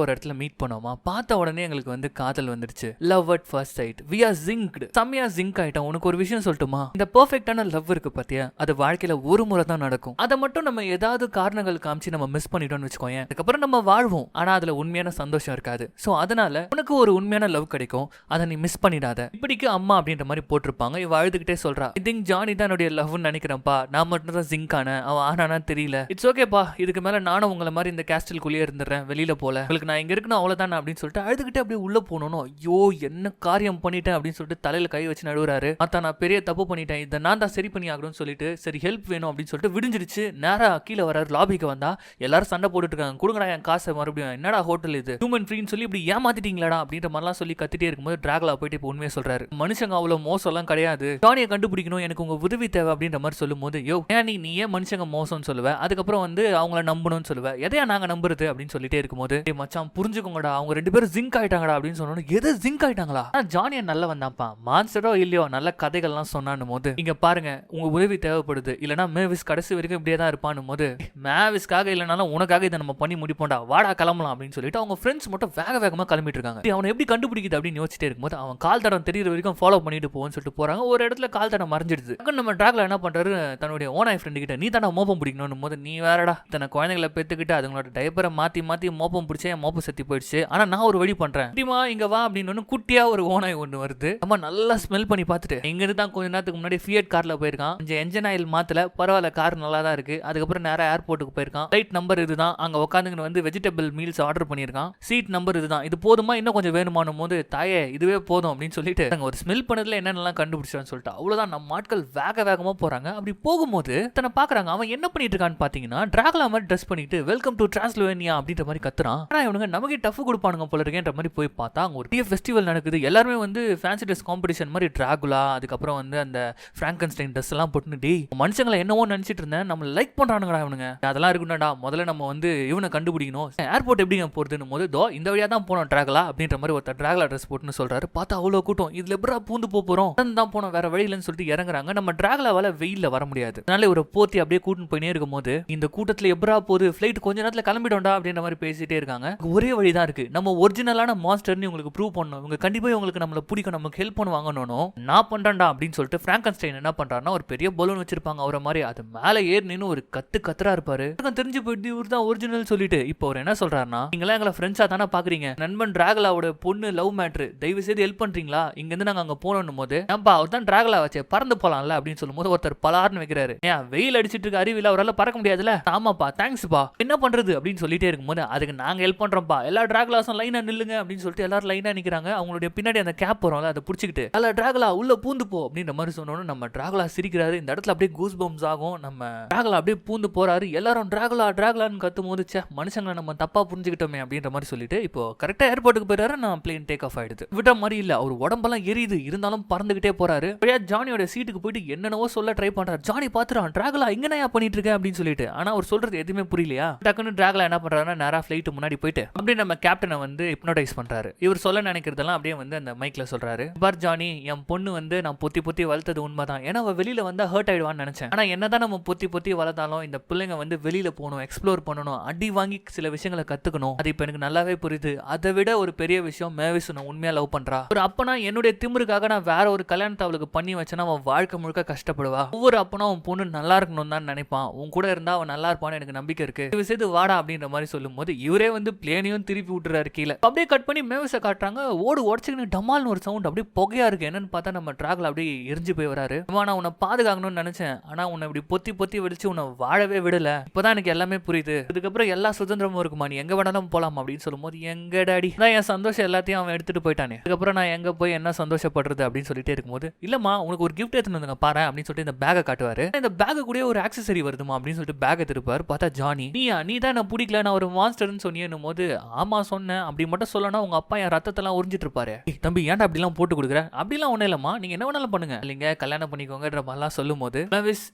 ஒரு இடத்துல மீட் பண்ணோமா, பார்த்த உடனே எங்களுக்கு வந்து காதல் வந்துருச்சு, love at first sight, we are synced, செம்மையா ஜிங்க் ஆயிட்டோம். உனக்கு ஒரு விஷயம் சொல்லட்டுமா, இந்த பெர்ஃபெக்ட்டான லவ் இருக்கு பாத்தியா, அது வாழ்க்கையில ஒரு முறை தான் நடக்கும், அதை மட்டும் நம்ம ஏதாவது காரணங்கள் காமிச்சு நம்ம மிஸ் பண்ணிட்டோம்னு வச்சுக்கோங்க, அதுக்கப்புறம் நம்ம வாழ்வோம், ஆனா அதுல உண்மையான சந்தோஷம் இருக்காது. சோ அதனால உனக்கு ஒரு உண்மையான லவ் கிடைக்கும், அதை நீ மிஸ் பண்ணிடாத, இப்படிக்கு அம்மா அப்படின்ற மாதிரி போட்டிருப்பாங்க. இவ அழுதுகிட்டே சொல்றா, ஐ திங்க் ஜானி தான் என்னுடைய லவ்னு நினைக்கிறேன்ப்பா, நான் மட்டும் தான் ஜிங்க் ஆன, அவன் ஆனானா தெரியல, இட்ஸ் ஓகேப்பா, இதுக்கு மேல நானும் உங்களை மாதிரி இந்த கேஸ்டலுக்குள்ளேயே இருந்துடுறேன், வெளியில போல, உங்களுக்கு நான் இங்க இருக்கணும் அவ்வளவுதான் அப்படின்னு சொல்லிட்டு அழுதுகிட்டே அப்படியே உள்ள போனோம். ஐயோ என்ன காரியம் பண்ணிட்டேன் அப்படின்னு சொல்லிட்டு தலையில கை வச்சு நடுவுறாரு. அதான் நான் பெரிய தப்பு பண்ணிட்டேன், இதை நான் தான் சரி பண்ணி ஆகணும்னு சொல்லிட்டு சரி ஹெல்ப் வேணும் அப்படின்னு சொல்லிட்டு விடிஞ்சிருச்சு. நேரா கீழே வராரு. லாபிக்கு வந்தா எல்லாரும் சண்டை போட்டுட்டு இருக்காங்க. கொடுங்கடா என் காசை மறுபடியும், என்னடா ஹோட்டல் இது, ஹியூமன் ஃப்ரீன்னு சொல்லி இப்படி ஏமாத்திட்டீங்களாடா அப்படின்ற மாதிரிலாம் சொல்லி கத்திட்டே இருக்கும்போது டிராகலா போயிட்டு இப்போ உண்மையை சொல்றாரு, மனுஷங்க அவ்வளவு மோசம் எல்லாம் கிடையாது, ஜானியை கண்டுபிடிக்கணும், எனக்கு உங்க உதவி தேவை அப்படின்ற மாதிரி சொல்லும் போது, யோ ஏன் நீ ஏன் மனுஷங்க மோசம்னு சொல்லுவேன், அதுக்கப்புறம் வந்து அவங்கள நம்பணும்னு சொல்லுவேன், எதையா நாங்க நம்புறது அப்படின்னு சொல்லிட்டே இருக்கும்போது, மச்சான் புரிஞ்சுக்கோங்கடா, அவங்க ரெண்டு பேரும் ஜிங்க் ஆயிட்டாங்கடா அப்படின்னு சொன்னோம். எது ஜிங்க் ஆயிட்டாங்களா, ஜானியை நல்ல வந்தாப்பா, மான்ஸ்டரோ இல்லையோ நல்ல கதைகள்லாம் சொன்னான்னு போது, இங்க பாருங்க உங்க உதவி தேவைப்படுது, இல்லனா மேவிஸ் கடைசி வரைக்கும் இப்படியே தான் இருப்பான்னு போது, மேவிஸ்க்காக இல்லைனாலும் உனக்காக இதை நம்ம பண்ணி முடிப்போம்டா, வாடா கிளம்பலாம் அப்படின்னு சொல்லிட்டு அவங்க ஃப்ரெண்ட்ஸ் மட்டும் வேக வேகமா கிளம்பிட்டு இருக்காங்க. அவனை எப்படி கண்டுபிடிக்குது அப்படின்னு யோசிச்சிட்டே இருக்கும்போது அவன் கால் தடம் தெரியுற வரைக்கும் ஃபாலோ பண்ணிட்டு போன்னு சொல்லிட்டு போறாங்க. ஒரு இடத்துல கால் தடம் மறைஞ்சிடுது. நம்ம டிராகலா என்ன பண்றாரு, தன்னுடைய ஓனாய் ஃப்ரெண்டு கிட்ட, நீ தானே மோப்பம் பிடிக்கணும் போது, நீ வேறடா தன்னை குழந்தைகளை பெற்றுக்கிட்டு அதுங்களோட டைப்பரை மாத்தி மாத்தி மோப்பம் பிடிச்சே மோப்பம் செத்தி போயிடுச்சு, ஆனா நான் ஒரு வழி பண்றேன், இப்படிமா இங்க வா அப்படின்னு குட்டியா ஒரு ஓனாய் ஒண்ணு வருது. நம்ம நல்லா ஸ்மெல் பண்ணி பார்த்துட்டு, இங்க இருந்து தான் கொஞ்ச நேரத்துக்கு முன்னாடி ஃபியட் கார்ல போயிருக்கான், கொஞ்சம் என்ஜின் ஆயில் மாத்தல, பரவாயில்ல கார் நல்லா தான் இருக்கு, அதுக்கப்புறம் நேரா ஏர்போர்ட்டுக்கு போயிருக்கான், ரைட் நம்பர் இதுதான், அங்க உட்காந்துங்க வந்து வெஜிடபிள் மீல்ஸ் ஆர்டர் பண்ணிருக்கான், சீட் நம்பர் இதுதான், இது போதுமா இன்னும் கொஞ்சம் வேணுமானும் போது, தாயே இதுவே போதும் அப்படின்னு சொல்லிட்டு அங்க ஒரு ஸ்மெல் பண்ணதுல என்னென்னலாம் கண்டுபிடிச்சான்னு சொல்லிட்டு அவ்வளவுதான் நம்ம ஆட்கள் வேக வேகமா போறாங்க. அப்படி போகும்போது தன்னை பாக்குறாங்க. அவன் என்ன பண்ணிட்டு இருக்கான்னு பாத்தீங்கன்னா, டிராகலா மாதிரி ட்ரெஸ் பண்ணிட்டு வெல்கம் டு டிரான்ஸ்லோவேனியா அப்படின்ற மாதிரி கத்துறான். ஆனா இவனுங்க நமக்கே டஃப் கொடுப்பானுங்க போல இருக்கேன்ற மாதிரி போய் பார்த்தா அங்க ஒரு பெரிய ஃபெஸ்டிவல் நடக்குது. எல்லாருமே வந்து ஃபேன்சி ட்ரெஸ் காம்படிஷன் மாதிரி டிராகுலா, அதுக்கப்புறம் வந்து அந்த பிராங்கன்ஸ்டைன் ட்ரெஸ் எல்லாம் போட்டு, டேய் மனுஷங்களை என்னவோ நினைச்சிட்டு இருந்தேன், நம்ம லைக் பண்றானுங்கடா இவனுங்க, அதெல்லாம் இருக்கும்டா, முதல்ல நம்ம வந்து இவனை கண்டுபிடிக்கணும், ஏர்போர்ட் எப்படிங்க போறதுன்னு போது, தோ இந்த வழியா தான் போனோம் டிராகலா அப்படின்ற மாதிரி ஒருத்தர் டிராகலா ட்ரெஸ் போட்டுன்னு சொல்றாரு. பார்த்தா அவ்வளவு கூட்டம், இதுல எப்படா பூந்து போறோம், தான் போனோம், வேற வழி இல்லைன்னு சொல்லிட்டு இறங்குறாங்க. நம்ம டிராகலாவால வெயில்ல வர முடியாது, அதனால ஒரு போத்தி அப்படியே கூட்டின்னு போயினே இருக்கும்போது, இந்த கூட்டத்துல எப்படா போகுது, ஃபிளைட் கொஞ்ச நேரத்துல கிளம்பிட்டோம்டா அப்படின்ற மாதிரி பேசிட்டே இருக்காங்க. ஒரே வழிதான் இருக்கு, நம்ம ஒரிஜினலான மாஸ்டர்னு உங்களுக்கு ப்ரூவ் பண்ணணும், இவங்க கண்டிப்பா உங்களுக்கு நம்மள பிடிக்கும், நமக்கு ஹெல்ப் பண்ணுவாங்கன்னு நான் பண்றேன்டா அப்படின்னு சொல்லிட்டு பிராங்கன்ஸ்டைன் என்ன பண்றாருன்னா, ஒரு பெரிய பலூன் வச்சிருப்பாங்க அவரை மாதிரி, அது மேல ஏறி நின்னு ஒரு கத்துறா இருப்பாரு. தெரிஞ்சு போயிட்டு இவர் தான் ஒரிஜினல் சொல்லிட்டு இப்போ அவர் என்ன சொல்றாருன்னா, நீங்களா எங்களை ஃப்ரெண்ட்ஸா தானே பாக்குறீங்க, பண்றீங்க? நண்பன் டிராகுலாவோட பொண்ணு லவ் மேட்ரு, தயவு செய்து ஹெல்ப் பண்றீங்களா? இங்க இருந்து நாங்க அங்க போனோம் போது ஏன்பா அவர் தான் டிராகுலா வச்சே பறந்து போலாம்ல அப்படின்னு சொல்லும்போது ஒருத்தர் பலார்னு வைக்கிறாரு. ஏன் வெயில் அடிச்சிட்டு இருக்க அறிவில அவரால் பறக்க முடியாதுல? ஆமாப்பா தேங்க்ஸ்ப்பா, என்ன பண்றது அப்படின்னு சொல்லிட்டே இருக்கும்போது அதுக்கு நாங்க ஹெல்ப் பண்றோம்ப்பா, எல்லா டிராகுலாஸும் லைனா நில்லுங்க அப்படின்னு சொல்லிட்டு எல்லாரும் லைனா நிக்கிறாங்க. அவங்களுடைய பின்னாடி அந்த கேப் வரும்ல அதை பிடிச்சிக்கிட்டு அல்ல டிராகுலா உள்ள பூந்து போ அப்படின்ற மாதிரி சொன்னோன்னு நம்ம டிராகுலா சிரிக்கிறாரு. இந்த இடத்துல அப்படியே கூஸ் பம்ஸ் ஆகும். நம்ம டிராகுலா அப்படியே பூந்து போறாரு. எல்லாரும் டிராகுலா டிராகுலான்னு கத்தும் போது மனுஷங்களை நம்ம தப்பா புரிஞ்சுக்கிட்டோமே அப்படின்ற மாதிரி சொல்லிட்டு இப்போ கரெக்டா ஏர்போர்ட்டுக்கு போயிறாரு. நான் பிளேன் டேக் ஆஃப் ஆயிடுது. விட்ட மாதிரி இல்ல, அவர் உடம்பெல்லாம் எரியுது, இருந்தாலும் பறந்துகிட்டே போறாரு. ஜானியோட சீட்டுக்கு போயிட்டு என்னென்னவோ சொல்ல ட்ரை பண்றாரு. ஜானி பாத்துறான் டிராகுலா எங்கனையா பண்ணிட்டு இருக்க அப்படின்னு சொல்லிட்டு. ஆனா அவர் சொல்றது எதுவுமே புரியலையா. டக்குன்னு டிராகுலா என்ன பண்றாருன்னா நேரா ஃபிளைட் முன்னாடி போயிட்டு அப்படியே நம்ம கேப்டனை வந்து ஹிப்னோடைஸ் பண்றாரு. இவர் சொல்ல நினைக்கிறதெல்லாம் அப்படியே வந்து அந்த மைக்ல சொல்றாரு. பார் ஜானி, என் பொண்ணு வந்து நான் பொத்தி பொத்தி வளர்த்தது உண்மைதான். ஏன்னா அவ வெளியில வந்தா ஹர்ட் ஆயிடுவான்னு நினைச்சேன். ஆனா என்னதான் நம்ம பொத்தி பொத்தி வளர்த்தாலும் இந்த பிள்ளைங்க வந்து வெளியில போகணும், எக்ஸ்ப்ளோர் பண்ணணும், அடி வாங்கி சில விஷயங்களை கத்துக்கணும். அது இப்ப எனக்கு நல்லாவே புரியுது. அதை விட ஒரு பெரிய விஷயம் மேவிஸ் நான் உண்மையா லவ் பண்றா. ஒரு அப்பனா என்னுடைய திமிருக்காக நான் வேற ஒரு கல்யாணத்தை அவளுக்கு பண்ணி வச்சேன்னா அவன் வாழ்க்கை முழுக்க கஷ்டப்படுவா. ஒவ்வொரு அப்பனா அவன் பொண்ணு நல்லா இருக்கணும் தான் நினைப்பான். உன் கூட இருந்தா அவன் நல்லா இருப்பான்னு எனக்கு நம்பிக்கை இருக்கு. இது செய்து வாடா அப்படின்ற மாதிரி சொல்லும் போது இவரே வந்து பிளேனையும் திருப்பி விட்டுறாரு கீழே. அப்படியே கட் பண்ணி மேவிஸை காட்டுறாங்க. ஓடு உடச்சுக்கின்னு டமால்னு ஒரு சவுண்ட் அப்படியே புகையா இருக்கு. என்னன்னு பார்த்தா நம்ம டிராகுலா அப்படியே எரிஞ்சு போய் வராரு. நான் உன்னை பாதுகாக்கணும்னு நினைச்சேன், ஆனா உன்னை இப்படி பொத்தி பொத்தி வெடிச்சு உன்னை வாழவே விடல. இப்பதான் எனக்கு எல்லாமே புரியுது. இதுக்கப்புறம் எல்லா சுதந்திரமும் இருக்குமா, நீ எங்க வேணாலும் போலாம் அப்படின்னு சொல்லும் போது எங்க டாடி தான் என் சந்தோஷம் எல்லாத்தையும் அவன் எடுத்துட்டு போயிட்டானே, அதுக்கப்புறம் நான் எங்க போய் என்ன சந்தோஷப்படுறது அப்படின்னு சொல்லிட்டே இருக்கும்போது இல்லம்மா உனக்கு ஒரு கிஃப்ட் எடுத்துட்டு வந்துங்க பாரு அப்படின்னு சொல்லிட்டு இந்த பேக்கை காட்டுவாரு. இந்த பேக்கு கூட ஒரு ஆக்சசரி வருதுமா அப்படின்னு சொல்லிட்டு பேக்கை திருப்பாரு. பார்த்தா ஜானி, நீ தான் நான் பிடிக்கல, நான் ஒரு மான்ஸ்டர்னு சொன்னியன்னும் போது ஆமா சொன்னேன் அப்படி மட்டும் சொல்லணும் உங்க அப்பா என் ரத்தத்தெல்லாம் உறிஞ்சிட்டு இருப்பாரு. தம்பி ஏன்டா அப்படிலாம் போட்டு கொடுக்குற? அப்படிலாம் ஒன்றும் இல்லம்மா, நீங்க என்ன வேணாலும் பண்ணுங்க இல்லைங்க, கல்யாணம் பண்ணிக்கோங்கன்ற மாதிரிலாம் சொல்லும் போது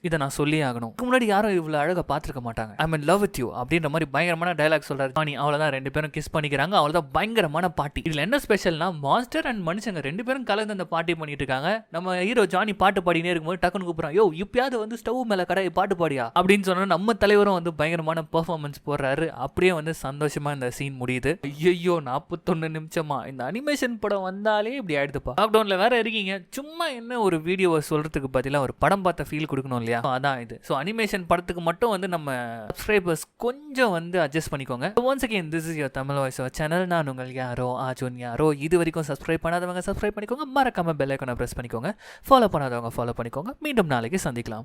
இதை நான் சொல்லி ஆகணும். முன்னாடி யாரும் இவ்வளவு அழகா பாத்துருக்க மாட்டாங்க. ஐ மீன் லவ் வித் யூ அப்படின்ற மாதிரி பயங்கரமான டயலாக் சொல்றாரு. ஜானி அவ்வளவுதான், ரெண்டு பேரும் கிஸ் பண்ணிக்கிறாங்க. அவ்வளவுதான் பயங்கரமான பாட்டி. இதுல என்ன ஸ்பெஷல்னா மாஸ்டர் அண்ட் மனுஷங்க ரெண்டு பேரும் கலந்து அந்த பாட்டி பண்ணிட்டு இருக்காங்க. நம்ம ஹீரோ ஜானி பாட்டு பாடினே இருக்கும்போது டக்குனு கூப்பிடுறான், யோ இப்பயாவது வந்து ஸ்டவ் மேல கடை பாட்டு பாடியா அப்படின்னு சொன்னா நம்ம தலைவரும் வந்து பயங்கரமான பெர்ஃபார்மன்ஸ் போடுறாரு. அப்படியே வந்து சந்தோஷமா இந்த சீன் முடியுது. ஐயோ 41 நிமிஷமா இந்த அனிமேஷன் படம் வந்தாலே இப்படி ஆயிடுதுப்பா. லாக்டவுன்ல வேற இருக்கீங்க, சும்மா என்ன ஒரு வீடியோவை சொல்றதுக்கு பதிலா ஒரு படம் பார்த்த ஃபீல் கொடுக்கணும் இல்லையா, அதான் இது. ஸோ அனிமேஷன் படத்துக்கு மட்டும் வந்து நம்ம சப்ஸ்கிரைபர்ஸ் கொஞ்சம் வந்து அட்ஜஸ்ட் பண்ணிக்கோங்க. Once again this is your Tamil voice channel. நான் உங்கள் யாரோ ஆஜோன் யாரோ. இது வரைக்கும் சப்ஸ்கிரைப் பண்ணாதவங்க சப்ஸ்கிரைப் பண்ணிக்கோங்க. மறக்காம பெல் ஐகானை பிரஸ் பண்ணிக்கோங்க. ஃபாலோ பண்ணாதவங்க ஃபாலோ பண்ணிக்கோங்க. மீண்டும் நாளைக்கு சந்திக்கலாம்.